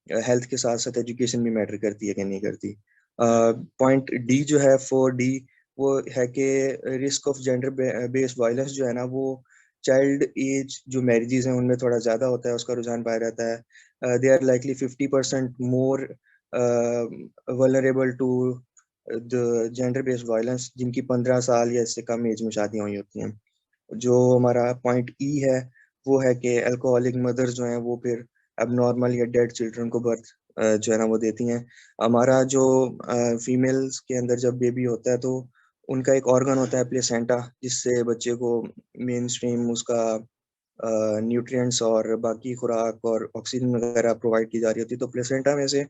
हेल्थ के साथ साथ एजुकेशन भी मैटर करती है कि नहीं करती। .d जो है 4d, वो है कि risk of gender based violence जो है ना, वो चाइल्ड एज जो मैरिजेस हैं उनमें थोड़ा ज़्यादा होता है, उसका रुझान पाया जाता है। They are likely 50% more vulnerable to the gender based violence, जिनकी 15 साल या इससे कम एज में शादियाँ हुई होती हैं। जो हमारा .e है वो है कि अल्कोहलिक मदर्स जो हैं वो फिर एबनॉर्मल या डेड चिल्ड्रन को बर्थ जो है ना वो देती हैं। हमारा जो फीमेल्स के अंदर जब बेबी होता है तो उनका एक ऑर्गन होता है प्लेसेंटा, जिससे बच्चे को मेन स्ट्रीम उसका न्यूट्रिएंट्स और बाकी खुराक और ऑक्सीजन वगैरह प्रोवाइड की जा रही होती है। तो प्लेसेंटा में से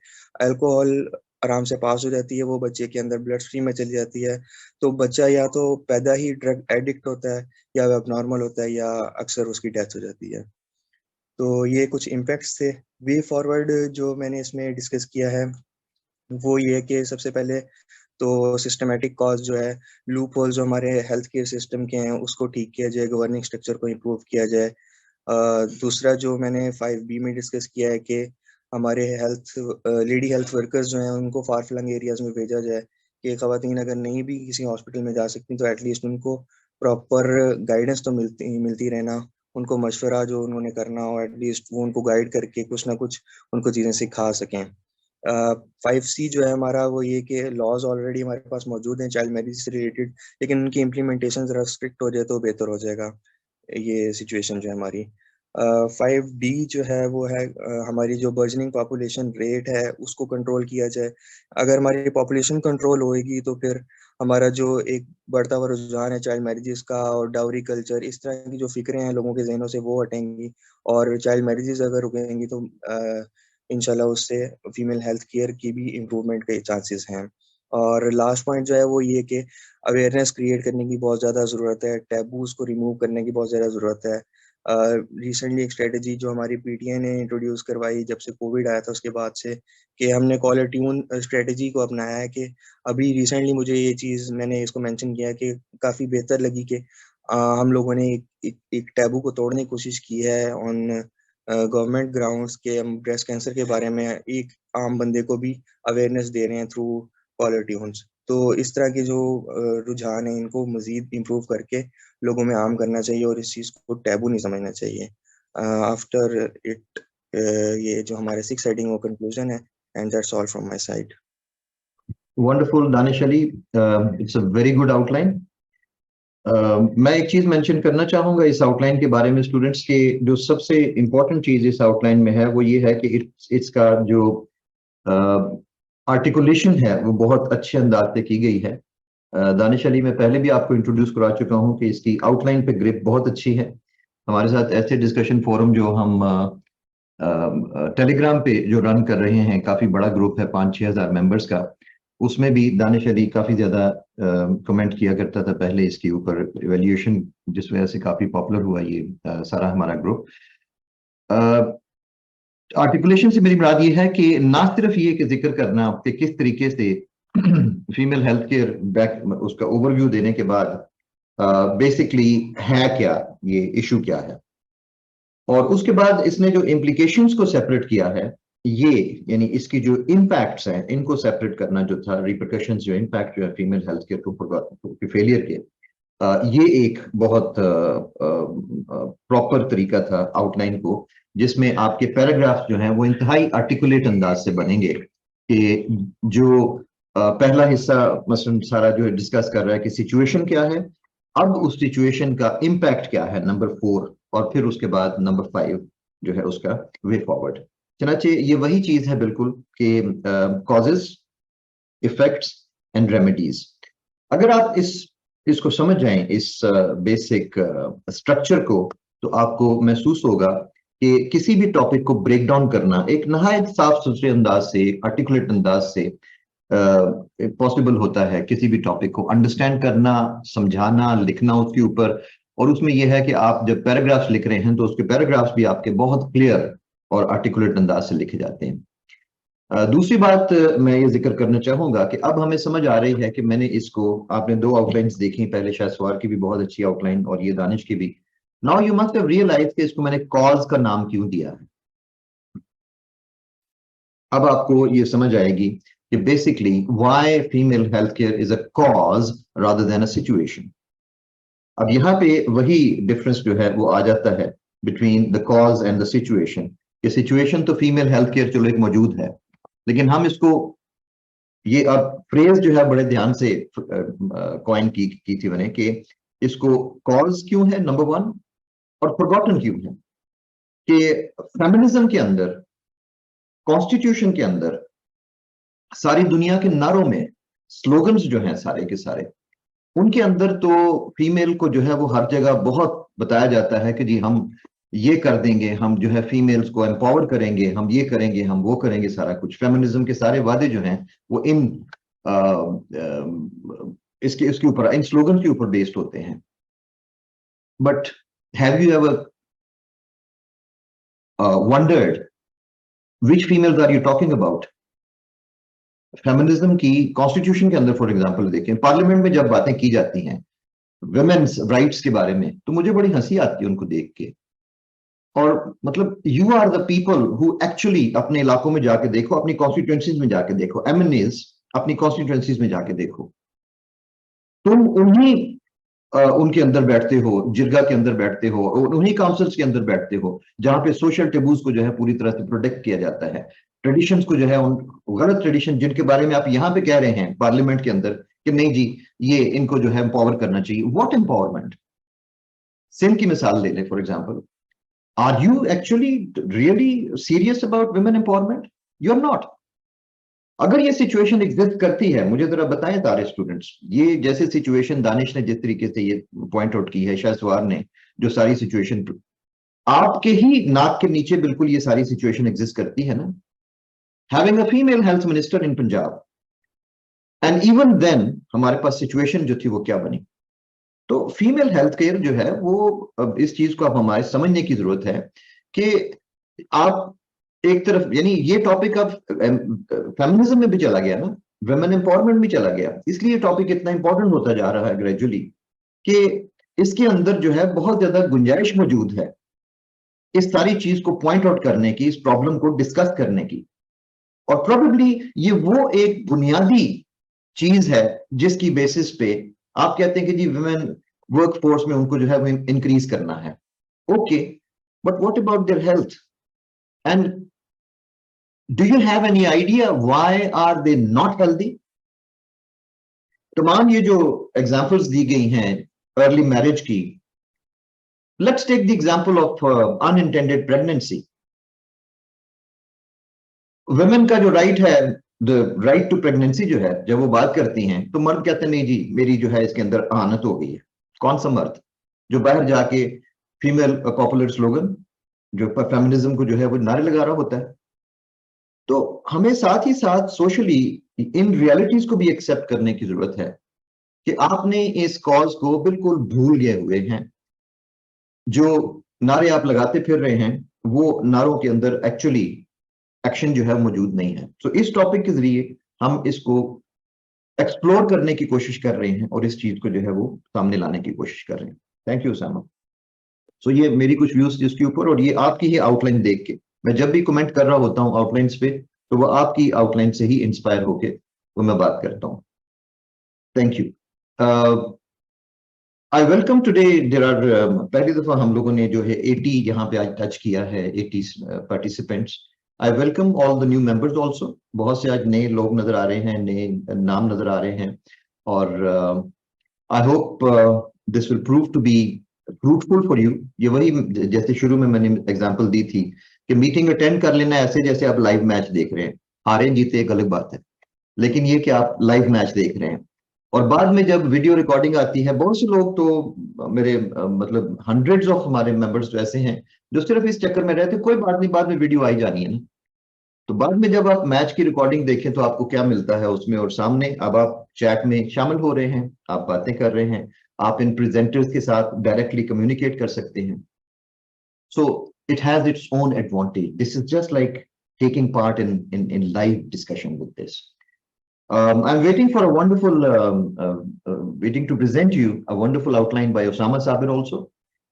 अल्कोहल आराम से पास हो जाती है, वो बच्चे के अंदर ब्लड स्ट्रीम में चली जाती है। तो बच्चा या तो पैदा ही ड्रग एडिक्ट होता है, या वह नॉर्मल होता है, या अक्सर उसकी डेथ हो जाती है। तो ये कुछ इम्पैक्ट्स थे। वे फॉरवर्ड जो मैंने इसमें डिस्कस किया है वो ये कि सबसे पहले तो सिस्टमेटिक कॉज जो है, लूप होल जो हमारे हेल्थ केयर सिस्टम के हैं उसको ठीक किया जाए, गवर्निंग स्ट्रक्चर को इम्प्रूव किया जाए। दूसरा जो मैंने 5b में डिस्कस किया है कि हमारे लेडी हेल्थ वर्कर्स जो हैं उनको फार फ्लंग एरियाज में भेजा जाए, कि ख़वातीन अगर नहीं भी किसी हॉस्पिटल में जा सकती तो एटलीस्ट उनको प्रॉपर गाइडेंस तो मिलती रहना, उनको मशवरा जो उन्होंने करना हो एटलीस्ट वो उनको गाइड करके कुछ ना कुछ उनको चीज़ें सिखा सकें। 5c जो है हमारा वो ये कि लॉज ऑलरेडी हमारे पास मौजूद हैं चाइल्ड मैरिज से रिलेटेड, लेकिन उनकी इम्प्लीमेंटेशन ज़रा स्ट्रिक्ट हो जाए तो बेहतर हो जाएगा ये सिचुएशन जो है हमारी। 5d जो है वो है हमारी जो बर्जनिंग पॉपुलेशन रेट है उसको कंट्रोल किया जाए। अगर हमारी पॉपुलेशन कंट्रोल होएगी तो फिर हमारा जो एक बढ़ता हुआ रुझान है चाइल्ड मैरिजेस का और डाउरी कल्चर, इस तरह की जो फिक्रें हैं लोगों के जहनों से वो हटेंगी, और चाइल्ड मैरिजेस अगर रुकेंगी तो इंशाल्लाह उससे फीमेल हेल्थ केयर की भी इम्प्रूवमेंट के चांसेस हैं। और लास्ट पॉइंट जो है वो ये कि अवेयरनेस क्रिएट करने की बहुत ज़्यादा ज़रूरत है, टैबूज़ को रिमूव करने की बहुत ज़्यादा ज़रूरत है। रिसेंटली एक स्ट्रेटजी जो हमारी पीटीआई ने इंट्रोड्यूस करवाई जब से कोविड आया था उसके बाद से, कि हमने कॉलर ट्यून स्ट्रेटजी को अपनाया है, कि अभी रिसेंटली मुझे ये चीज़ मैंने इसको मेंशन किया कि काफ़ी बेहतर लगी कि हम लोगों ने एक टैबू को तोड़ने की कोशिश की है ऑन गवर्नमेंट ग्राउंड्स के। हम ब्रेस्ट कैंसर के बारे में एक आम बंदे को भी अवेयरनेस दे रहे हैं थ्रू कॉलर ट्यून्स। तो इस तरह के जो रुझान है इनको मजीद इम्प्रूव करके लोगों में आम करना चाहिए और इस चीज़ को टैबू नहीं समझना चाहिए। आफ्टर इट ये जो हमारे 6 हेडिंग वो कंक्लूजन है, and that's all from my side. Wonderful Danish Ali, it's a very good outline. मैं एक चीज मेंशन करना चाहूंगा इस आउटलाइन के बारे में स्टूडेंट्स के, जो सबसे इम्पोर्टेंट चीज इस आउटलाइन में है वो ये है कि इसका जो आर्टिकुलेशन है वो बहुत अच्छे अंदाज से की गई है। दानिश अली, मैं पहले भी आपको इंट्रोड्यूस करा चुका हूं कि इसकी आउटलाइन पे ग्रिप बहुत अच्छी है। हमारे साथ ऐसे डिस्कशन फोरम जो हम टेलीग्राम पे जो रन कर रहे हैं, काफी बड़ा ग्रुप है, 5-6 हजार मेंबर्स का, उसमें भी दानिश अली काफी ज्यादा कमेंट किया करता था पहले इसके ऊपर इवैल्यूएशन, जिस वजह से काफी पॉपुलर हुआ ये सारा हमारा ग्रुप। आर्टिकुलेशन से मेरी मुराद ये है कि ना सिर्फ ये कि जिक्र करना कि किस तरीके से फीमेल हेल्थ केयर बैक उसका ओवरव्यू देने के बाद बेसिकली है क्या, ये इशू क्या है, और उसके बाद इसने जो इम्प्लीकेशंस को सेपरेट किया है, ये यानी इसकी जो इम्पैक्ट्स हैं इनको सेपरेट करना जो था, रिपरकशंस जो इम्पैक्ट जो है फीमेल हेल्थ केयर को फेलियर के, ये एक बहुत प्रॉपर तरीका था आउटलाइन को, जिसमें आपके पैराग्राफ जो हैं वो इंतहाई आर्टिकुलेट अंदाज से बनेंगे कि जो पहला हिस्सा मसलन सारा जो डिस्कस कर रहा है कि सिचुएशन क्या है, अब उस सिचुएशन का इम्पैक्ट क्या है, नंबर 4, और फिर उसके बाद नंबर 5 जो है उसका वे फॉरवर्ड। चनाचे ये वही चीज है बिल्कुल कि कॉजेस, इफेक्ट्स एंड रेमेडीज। अगर आप इसको समझ जाएं, इस बेसिक स्ट्रक्चर को, तो आपको महसूस होगा कि किसी भी टॉपिक को ब्रेक डाउन करना एक नहायत साफ सुथरे अंदाज से, आर्टिकुलेट अंदाज से पॉसिबल होता है। किसी भी टॉपिक को अंडरस्टैंड करना, समझाना, लिखना उसके ऊपर, और उसमें यह है कि आप जब पैराग्राफ्स लिख रहे हैं तो उसके पैराग्राफ्स भी आपके बहुत क्लियर और आर्टिकुलेट अंदाज से लिखे जाते हैं। दूसरी बात मैं ये जिक्र करना चाहूंगा कि अब हमें समझ आ रही है कि मैंने इसको, आपने 2 आउटलाइंस देखी, पहले शायद सवार की भी बहुत अच्छी आउटलाइन और ये दानिश की भी। Now you must have realise कि इसको मैंने कॉज का नाम क्यों दिया है। अब आपको ये समझ आएगी कि basically why female health care is a cause rather than a situation. अब यहाँ पे वही डिफरेंस जो है वो आ जाता है between the cause and the situation. ये सिचुएशन तो फीमेल हेल्थ केयर चलो एक मौजूद है, लेकिन हम इसको, ये अब फ्रेज जो है बड़े ध्यान से कॉइन की थी मैंने, कि इसको कॉज क्यों है नंबर 1, और फॉरगॉटन क्यों है। कि फेमिनिज्म के अंदर, कॉन्स्टिट्यूशन के अंदर, सारी दुनिया के नारों में, स्लोगन्स जो हैं सारे के सारे, उनके अंदर तो फीमेल को जो है वो हर जगह बहुत बताया जाता है कि जी हम ये कर देंगे, हम जो है फीमेल्स को एम्पावर करेंगे, हम ये करेंगे, हम वो करेंगे, सारा कुछ फेमिनिज्म के सारे वादे जो हैं वो इन इसके ऊपर, इन स्लोगन के ऊपर बेस्ड होते हैं। But have you ever wondered which females are you talking about? Feminism की कॉन्स्टिट्यूशन के अंदर फॉर एग्जांपल देखें, पार्लियामेंट में जब बातें की जाती हैं वुमेन्स राइट्स के बारे में, तो मुझे बड़ी हंसी आती है उनको देख के। और मतलब you are the people who actually, अपने इलाकों में जाके देखो, अपनी कॉन्स्टिट्यूएंसीज में जाके देखो, एमएनएज अपनी कॉन्स्टिट्यूएंसीज में जाके देखो, तुम उन्हीं उनके अंदर बैठते हो, जिरगा के अंदर बैठते हो, उन्हीं काउंसिल्स के अंदर बैठते हो जहां पे सोशल टेबूज को जो है पूरी तरह से प्रोटेक्ट किया जाता है, ट्रेडिशंस को जो है, उन गलत ट्रेडिशन जिनके बारे में आप यहाँ पे कह रहे हैं पार्लियामेंट के अंदर कि नहीं जी ये इनको जो है एम्पावर करना चाहिए। What empowerment? सिंध की मिसाल ले ले for example. Are you actually really serious about women empowerment? You are not. अगर ये सिचुएशन एग्जिस्ट करती है, मुझे जरा बताएं सारे स्टूडेंट्स, ये जैसे सिचुएशन दानिश ने जिस तरीके से ये पॉइंट आउट की है, शायद सवार ने जो सारी सिचुएशन, आपके ही नाक के नीचे बिल्कुल ये सारी सिचुएशन एग्जिस्ट करती है ना। Having a female health minister in Punjab, and even then हमारे पास सिचुएशन जो थी वो क्या बनी। तो फीमेल हेल्थ केयर जो है वो, अब इस चीज को अब हमारे समझने की जरूरत है कि आप एक तरफ, यानी ये टॉपिक अब फेमिनिज्म में भी चला गया ना, वुमेन एम्पावरमेंट भी चला गया, इसलिए टॉपिक इतना इंपॉर्टेंट होता जा रहा है ग्रेजुअली, कि इसके अंदर जो है बहुत ज्यादा गुंजाइश मौजूद है इस सारी चीज को पॉइंट आउट करने की, इस प्रॉब्लम को डिस्कस करने की। और प्रोबेबली ये वो एक बुनियादी चीज है जिसकी बेसिस पे आप कहते हैं कि जी वुमेन वर्क फोर्स में उनको जो है वो इंक्रीज करना है। Okay, but what about their health? And do you have any idea why are they not healthy? तमाम ये जो एग्जांपल्स दी गई हैं अर्ली मैरिज की, let's take the example of unintended pregnancy. Women का जो राइट है द राइट टू प्रेगनेंसी जो है, जब वो बात करती हैं तो मर्द कहते हैं नहीं जी मेरी जो है इसके अंदर आनत हो गई है। कौन सा मर्द जो बाहर जाके फीमेल पॉपुलर स्लोगन जो फेमिनिज्म को जो है वो नारे लगा रहा होता है। तो हमें साथ ही साथ सोशली इन रियलिटीज को भी एक्सेप्ट करने की जरूरत है कि आपने इस कॉज को बिल्कुल भूल गए हुए हैं। जो नारे आप लगाते फिर रहे हैं वो नारों के अंदर एक्चुअली एक्शन जो है मौजूद नहीं है। तो इस टॉपिक के जरिए हम इसको एक्सप्लोर करने की कोशिश कर रहे हैं और इस चीज को जो है वो सामने लाने की कोशिश कर रहे हैं। थैंक यू सामा। सो ये मेरी कुछ व्यूज इसके ऊपर, और ये आपकी ही आउटलाइन देख के मैं जब भी कमेंट कर रहा होता हूँ आउटलाइंस पे तो वो आपकी आउटलाइन से ही इंस्पायर होके वो मैं बात करता हूँ। Thank you. I welcome today there are पहली दफा हम लोगों ने जो है 80 यहाँ पे आज टच किया है, 80 participants. I welcome all the new members also. बहुत से आज नए लोग नजर आ रहे हैं, नए नाम नजर आ रहे हैं, और I hope this will prove to be fruitful for you. ये वही जैसे शुरू में मैंने एग्जांपल दी थी कि मीटिंग अटेंड कर लेना ऐसे जैसे आप लाइव मैच देख रहे हैं। हारे जीते एक अलग बात है, लेकिन ये कि आप लाइव मैच देख रहे हैं। और बाद में जब वीडियो रिकॉर्डिंग आती है, बहुत से लोग तो मेरे मतलब हंड्रेड्स ऑफ हमारे मेंबर्स तो ऐसे हैं जो सिर्फ इस चक्कर में रहते कोई बात नहीं बाद में वीडियो आई जानी है ना। तो बाद में जब आप मैच की रिकॉर्डिंग देखें तो आपको क्या मिलता है उसमें, और सामने अब आप चैट में शामिल हो रहे हैं, आप बातें कर रहे हैं, आप इन प्रेजेंटर्स के साथ डायरेक्टली कम्युनिकेट कर सकते हैं। So it has its own advantage. This is just like taking part in live discussion with this. I'm waiting for a wonderful, waiting to present you a wonderful outline by Osama Sabir also.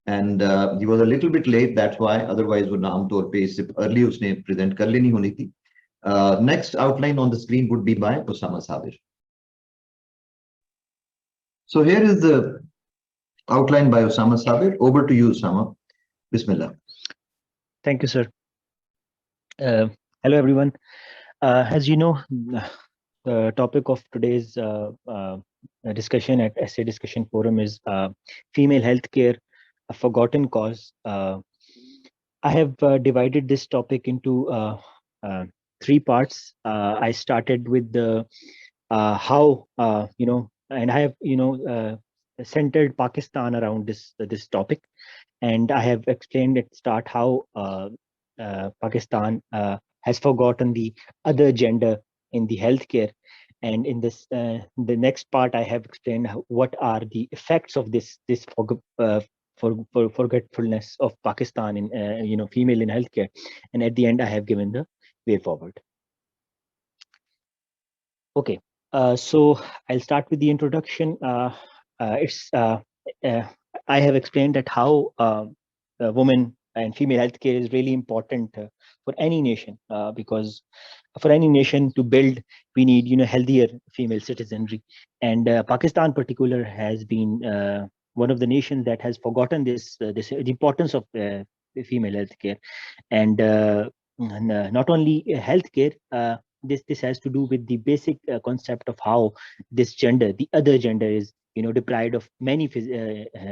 And he was a little bit late, that's why. Otherwise, वो नाम तौर पे इससे early उसने present कर लेनी होनी थी. Next outline on the screen would be by Osama Sabir. So here is the outline by Osama Sabir. Over to you, Osama. Bismillah. Thank you, sir. Hello, everyone. As you know, the topic of today's discussion at Essay Discussion Forum is female healthcare, a forgotten cause. I have divided this topic into three parts. I started with the how and I have centered Pakistan around this topic, and I have explained at start how Pakistan has forgotten the other gender in the healthcare. And in this, the next part, I have explained what are the effects of this forgetfulness of Pakistan in female in healthcare. And at the end, I have given the way forward. Okay, so I'll start with the introduction. I have explained that how women and female healthcare is really important for any nation, because for any nation to build, we need healthier female citizenry. And Pakistan, particular, has been one of the nations that has forgotten the importance of female healthcare, and not only healthcare. This has to do with the basic concept of how this gender, the other gender, is deprived of many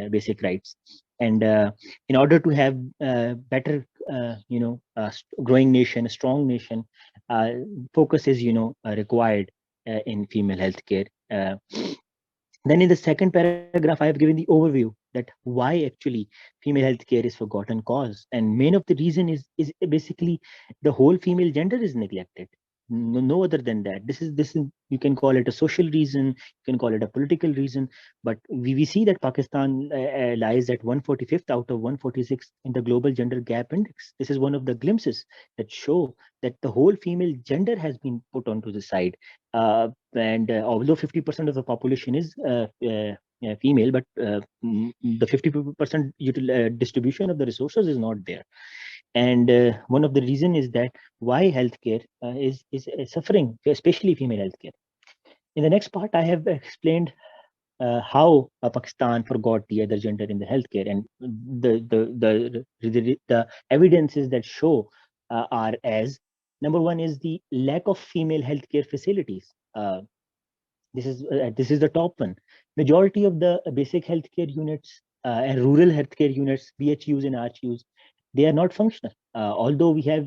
basic rights. And in order to have better growing nation, a strong nation, focus is required in female healthcare. Then in the second paragraph, I have given the overview that why actually female healthcare is forgotten cause, and main of the reason is basically the whole female gender is neglected. No other than that. This is you can call it a social reason, you can call it a political reason, but we see that Pakistan lies at 145th out of 146 in the global gender gap index. This is one of the glimpses that show that the whole female gender has been put onto the side, and although 50% of the population is female, but the 50% distribution of the resources is not there. And one of the reason is that why healthcare is suffering, especially female healthcare. In the next part, I have explained how Pakistan forgot the other gender in the healthcare, and the evidences that show are as number one is the lack of female healthcare facilities. This is the top one. Majority of the basic healthcare units and rural healthcare units, BHUs and RHUs, they are not functional. Although we have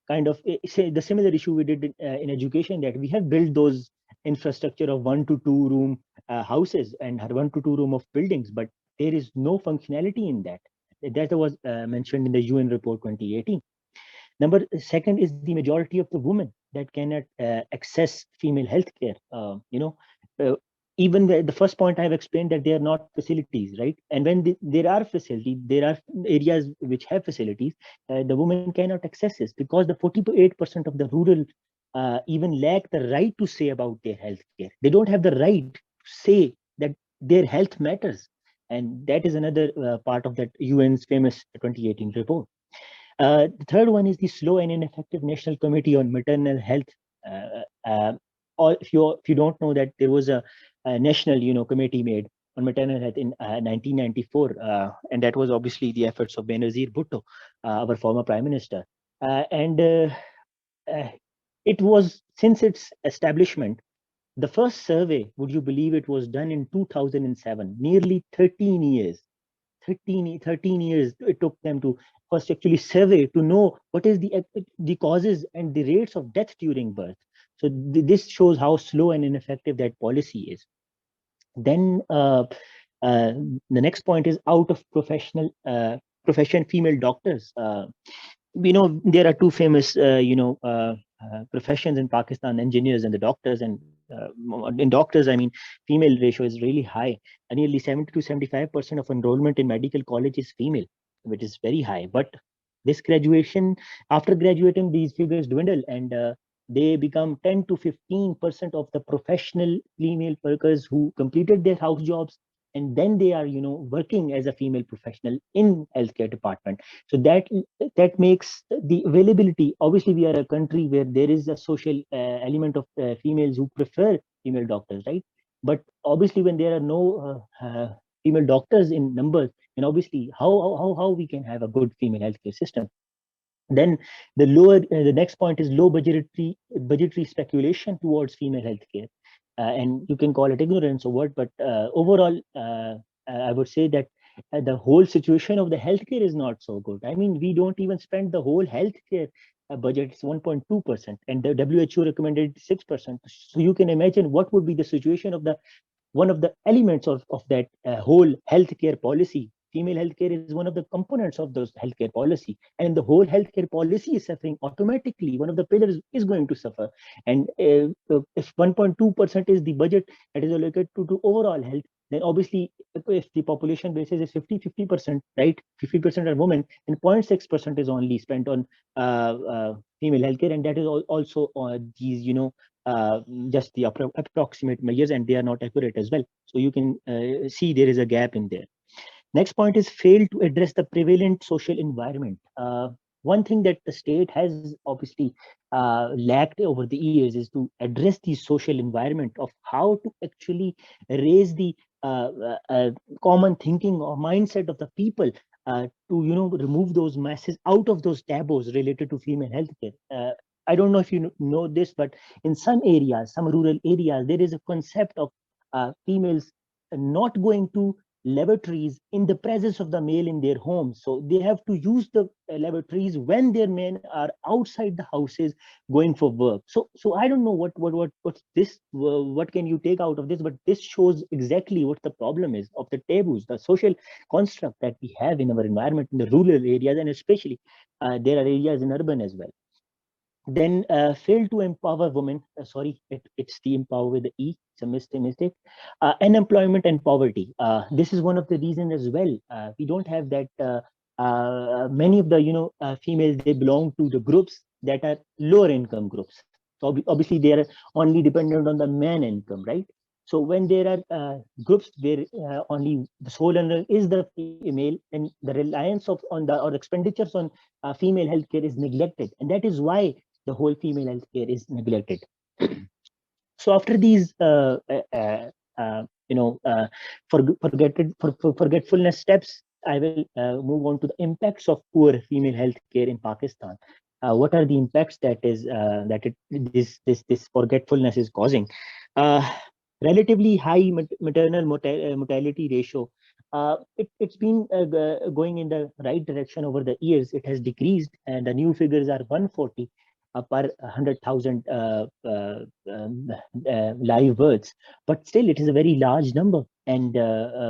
kind of say the similar issue we did in education, that we have built those infrastructure of 1 to 2 room houses and 1 to 2 room of buildings, but there is no functionality in that. That was mentioned in the UN report 2018. Number second is the majority of the women that cannot access female healthcare. Uh, even the first point I've explained, that they are not facilities, right? And when there are facilities, there are areas which have facilities, the women cannot access this, because the 48% of the rural even lack the right to say about their healthcare. They don't have the right to say that their health matters. And that is another part of that UN's famous 2018 report. The third one is the slow and ineffective National Committee on Maternal Health. Or if you don't know that there was a national committee made on maternal health in 1994, and that was obviously the efforts of Benazir Bhutto, our former prime minister. And it was, since its establishment, the first survey, would you believe, it was done in 2007, nearly 13 years. 13 years it took them to first actually survey to know what is the causes and the rates of death during birth. So this shows how slow and ineffective that policy is. Then the next point is out of profession female doctors. We know there are two famous professions in Pakistan, engineers and the doctors. And in doctors, I mean, female ratio is really high. Nearly 70 to 75% of enrollment in medical college is female, which is very high. But this graduation, after graduating, these figures dwindle, and they become 10 to 15% of the professional female workers who completed their house jobs, and then they are working as a female professional in healthcare department. So that makes the availability, obviously we are a country where there is a social element of females who prefer female doctors, right? But obviously when there are no female doctors in numbers, and obviously how we can have a good female healthcare system. Then the next point is low budgetary speculation towards female healthcare, and you can call it ignorance or what, but overall, I would say that the whole situation of the healthcare is not so good. I mean, we don't even spend the whole healthcare budget. It's 1.2%, and the WHO recommended 6%. So you can imagine what would be the situation of one of the elements of that whole healthcare policy. Female healthcare is one of the components of those healthcare policy, and the whole healthcare policy is suffering automatically. One of the pillars is going to suffer. And if 1.2% is the budget that is allocated to overall health, then obviously if the population basis is 50%, right? 50% are women, and 0.6% is only spent on female healthcare, and that is also these just the approximate measures, and they are not accurate as well. So you can see there is a gap in there. Next point is fail to address the prevalent social environment. One thing that the state has obviously lacked over the years is to address the social environment of how to actually raise the common thinking or mindset of the people to remove those masses out of those taboos related to female healthcare. I don't know if you know this, but in some areas, some rural areas, there is a concept of females not going to lavatories in the presence of the male in their homes. So they have to use the lavatories when their men are outside the houses going for work. So I don't know what's this, what can you take out of this, but this shows exactly what the problem is of the taboos, the social construct that we have in our environment in the rural areas, and especially there are areas in urban as well. Then fail to empower women. Sorry, it's the empower with the E. It's a mistake. Unemployment and poverty. This is one of the reasons as well. We don't have that. Many of the females, they belong to the groups that are lower income groups. So obviously they are only dependent on the man income, right? So when there are groups where only the sole earner is the female, and the reliance on the or expenditures on female healthcare is neglected, and that is why the whole female healthcare is neglected. So after these forgetfulness steps, I will move on to the impacts of poor female healthcare in Pakistan. What are the impacts that this forgetfulness is causing? Relatively high maternal mortality ratio It's been going in the right direction over the years. It has decreased, and the new figures are 140 per 100,000 live births. But still, it is a very large number, and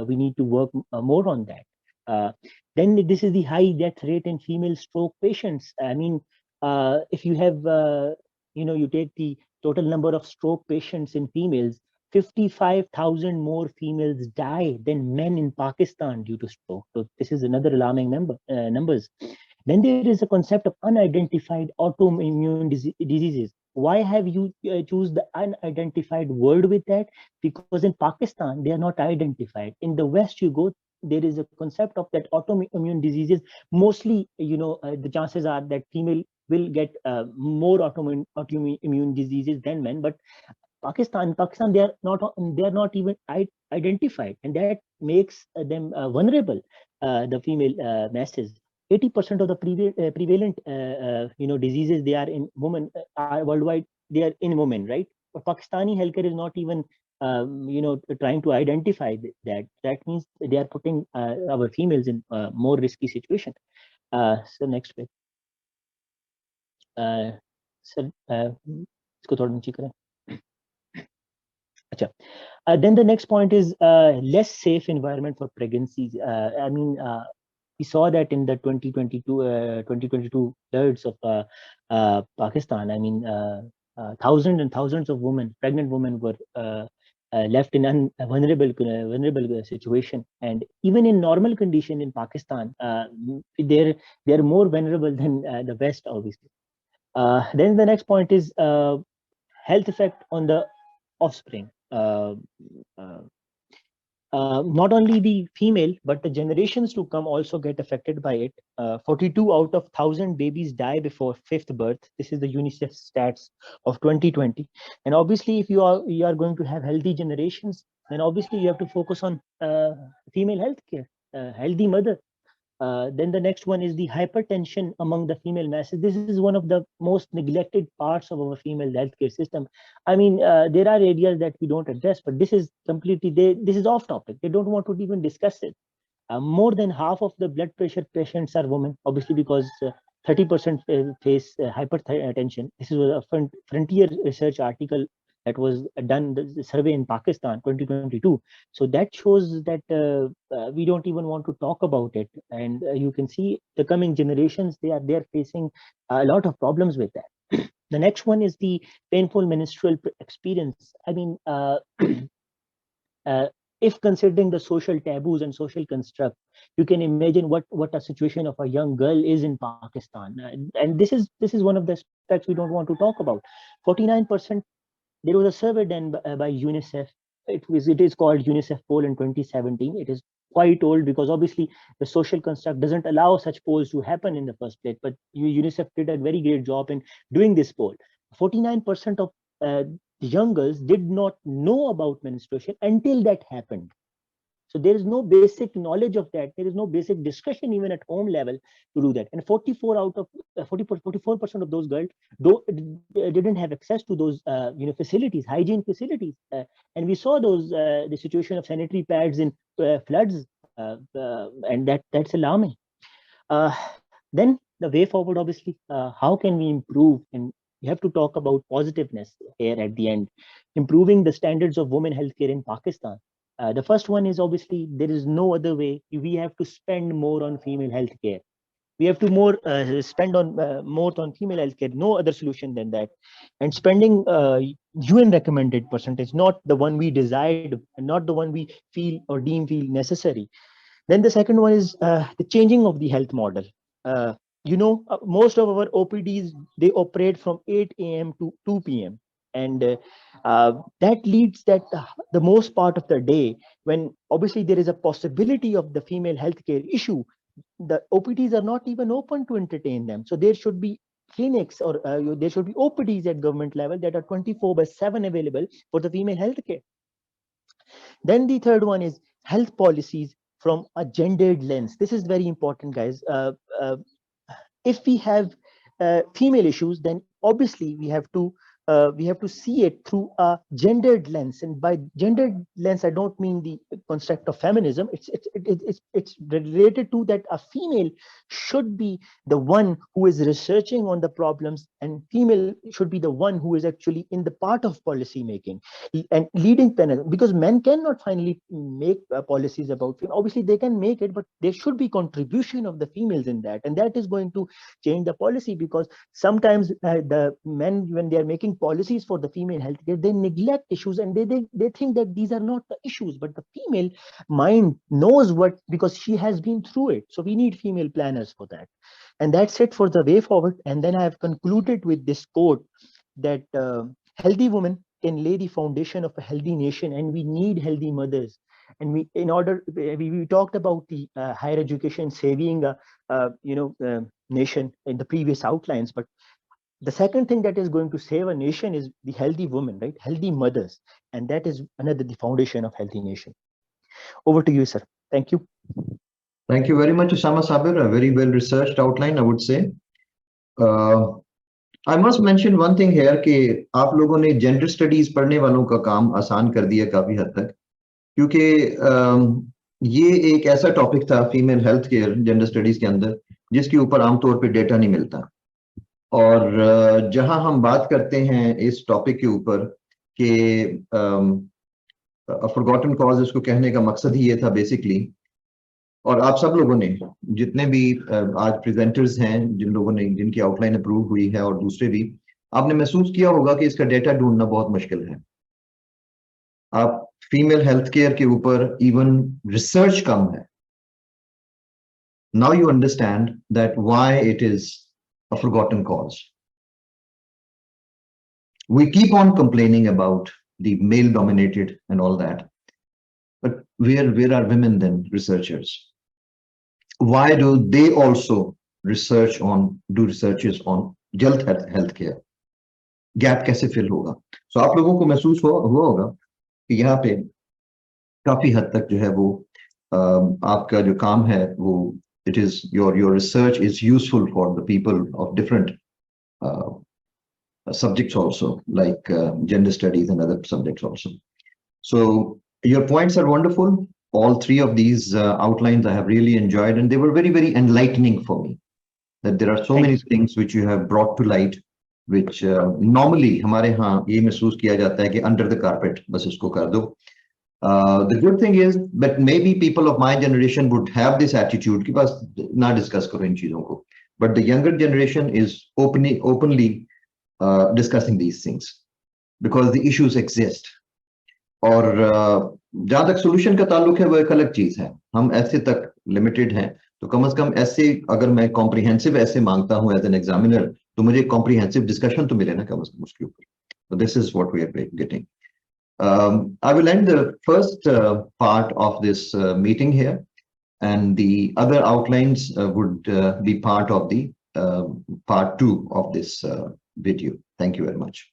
we need to work more on that. Uh, then this is the high death rate in female stroke patients. I mean, if you have, you take the total number of stroke patients in females, 55,000 more females die than men in Pakistan due to stroke. So this is another alarming numbers. Then there is a concept of unidentified autoimmune diseases. Why have you choose the unidentified word with that? Because in Pakistan, they are not identified. In the West, you go, there is a concept of that autoimmune diseases. Mostly, the chances are that female will get more autoimmune diseases than men. But Pakistan, they are not even identified, and that makes them vulnerable. The female masses. 80% of the prevalent, diseases they are in women are worldwide. They are in women, right? But Pakistani healthcare is not even, trying to identify that. That means they are putting our females in more risky situation. So next page. Sir, इसको थोड़ा नीचे करें. Achha. Then the next point is less safe environment for pregnancies. I mean, we saw that in the 2022 floods of Pakistan. I mean, thousands and thousands of pregnant women were left in vulnerable situation. And even in normal condition in Pakistan, they're more vulnerable than the West, obviously. Then the next point is health effect on the offspring. Not only the female, but the generations to come also get affected by it. 42 out of 1,000 babies die before fifth birth. This is the UNICEF stats of 2020. And obviously, if you are going to have healthy generations, then obviously you have to focus on female healthcare, healthy mother. Then the next one is the hypertension among the female masses. This is one of the most neglected parts of our female healthcare system. I mean, there are areas that we don't address, but this is completely, this is off topic. They don't want to even discuss it. More than half of the blood pressure patients are women, obviously because 30% face hypertension. This is a frontier research article that was done, the survey in Pakistan 2022. So that shows that we don't even want to talk about it. And you can see the coming generations, they are facing a lot of problems with that. The next one is the painful menstrual experience. I mean, if considering the social taboos and social construct, you can imagine what a situation of a young girl is in Pakistan. And this is one of the aspects we don't want to talk about. 49%. There was a survey done by UNICEF. It is called UNICEF poll in 2017. It is quite old because obviously the social construct doesn't allow such polls to happen in the first place. But UNICEF did a very great job in doing this poll. 49% of young girls did not know about menstruation until that happened. So there is no basic knowledge of that. There is no basic discussion even at home level to do that. And 44% of those girls didn't have access to those facilities, hygiene facilities. And we saw the situation of sanitary pads in floods, and that's alarming. Then the way forward, obviously, how can we improve? And we have to talk about positiveness here at the end. Improving the standards of women healthcare in Pakistan. The first one is obviously there is no other way. We have to spend more on female healthcare. We have to spend on more on female healthcare. No other solution than that. And spending UN recommended percentage, not the one we desired, and not the one we feel necessary. Then the second one is the changing of the health model. Most of our OPDs, they operate from 8 a.m. to 2 p.m. And that leads that the most part of the day, when obviously there is a possibility of the female healthcare issue, the OPDs are not even open to entertain them. So there should be clinics or there should be OPDs at government level that are 24/7 available for the female healthcare. Then the third one is health policies from a gendered lens. This is very important, guys. If we have female issues, then obviously we have to we have to see it through a gendered lens. And by gendered lens, I don't mean the construct of feminism. It's related to that a female should be the one who is researching on the problems, and female should be the one who is actually in the part of policy making and leading panel, because men cannot finally make policies about female. Obviously they can make it, but there should be contribution of the females in that, and that is going to change the policy. Because sometimes the men, when they are making policies for the female healthcare, they neglect issues, and they think that these are not the issues, but the female mind knows what, because she has been through it. So we need female planners for that. And that's it for the way forward. And then I have concluded with this quote that healthy women can lay the foundation of a healthy nation, and we need healthy mothers. And we talked about the higher education saving nation in the previous outlines, but the second thing that is going to save a nation is the healthy women, right? Healthy mothers. And that is another, the foundation of healthy nation. Over to you, sir. Thank you. Thank you very much, Usama Sabir. A very well researched outline, I would say. I must mention one thing here कि आप लोगों ने gender studies पढ़ने वालों का काम आसान कर दिया काफी हद तक, क्योंकि ये एक ऐसा टॉपिक था female health care gender studies के अंदर जिसके ऊपर आमतौर पे डेटा नहीं मिलता। और जहां हम बात करते हैं इस टॉपिक के ऊपर कि फॉरगॉटन कॉज, इसको कहने का मकसद ही ये था बेसिकली, और आप सब लोगों ने जितने भी आज प्रेजेंटर्स हैं, जिन लोगों ने जिनकी आउटलाइन अप्रूव हुई है और दूसरे भी, आपने महसूस किया होगा कि इसका डेटा ढूंढना बहुत मुश्किल है। आप फीमेल हेल्थ केयर के ऊपर इवन रिसर्च कम है। Now you understand that why it is a forgotten cause. We keep on complaining about the male dominated and all that, but where are women then, researchers? Why do they also do researches on health care? Gap कैसे fill होगा? So आप लोगों को महसूस हुआ होगा कि यहाँ पे काफी हद तक जो है वो आपका जो काम है वो it is your research is useful for the people of different subjects also, like gender studies and other subjects also. So your points are wonderful. All three of these outlines I have really enjoyed, and they were very, very enlightening for me, that there are so many things which you have brought to light, which normally हमारे यहाँ ये महसूस किया जाता है कि under the carpet, बस इसको कर दो. The good thing is that maybe people of my generation would have this attitude कि बस ना discuss करो इन चीजों को, but the younger generation is openly discussing these things because the issues exist. और जहां तक solution का ताल्लुक है वो एक अलग चीज है, हम ऐसे तक limited हैं, तो कम से कम ऐसे अगर मैं comprehensive ऐसे मांगता हूँ as an examiner, तो मुझे comprehensive discussion तो मिले ना कम से कम उसके ऊपर. So this is what we are getting. I will end the first part of this meeting here, and the other outlines would be part of the part 2 of this video. Thank you very much.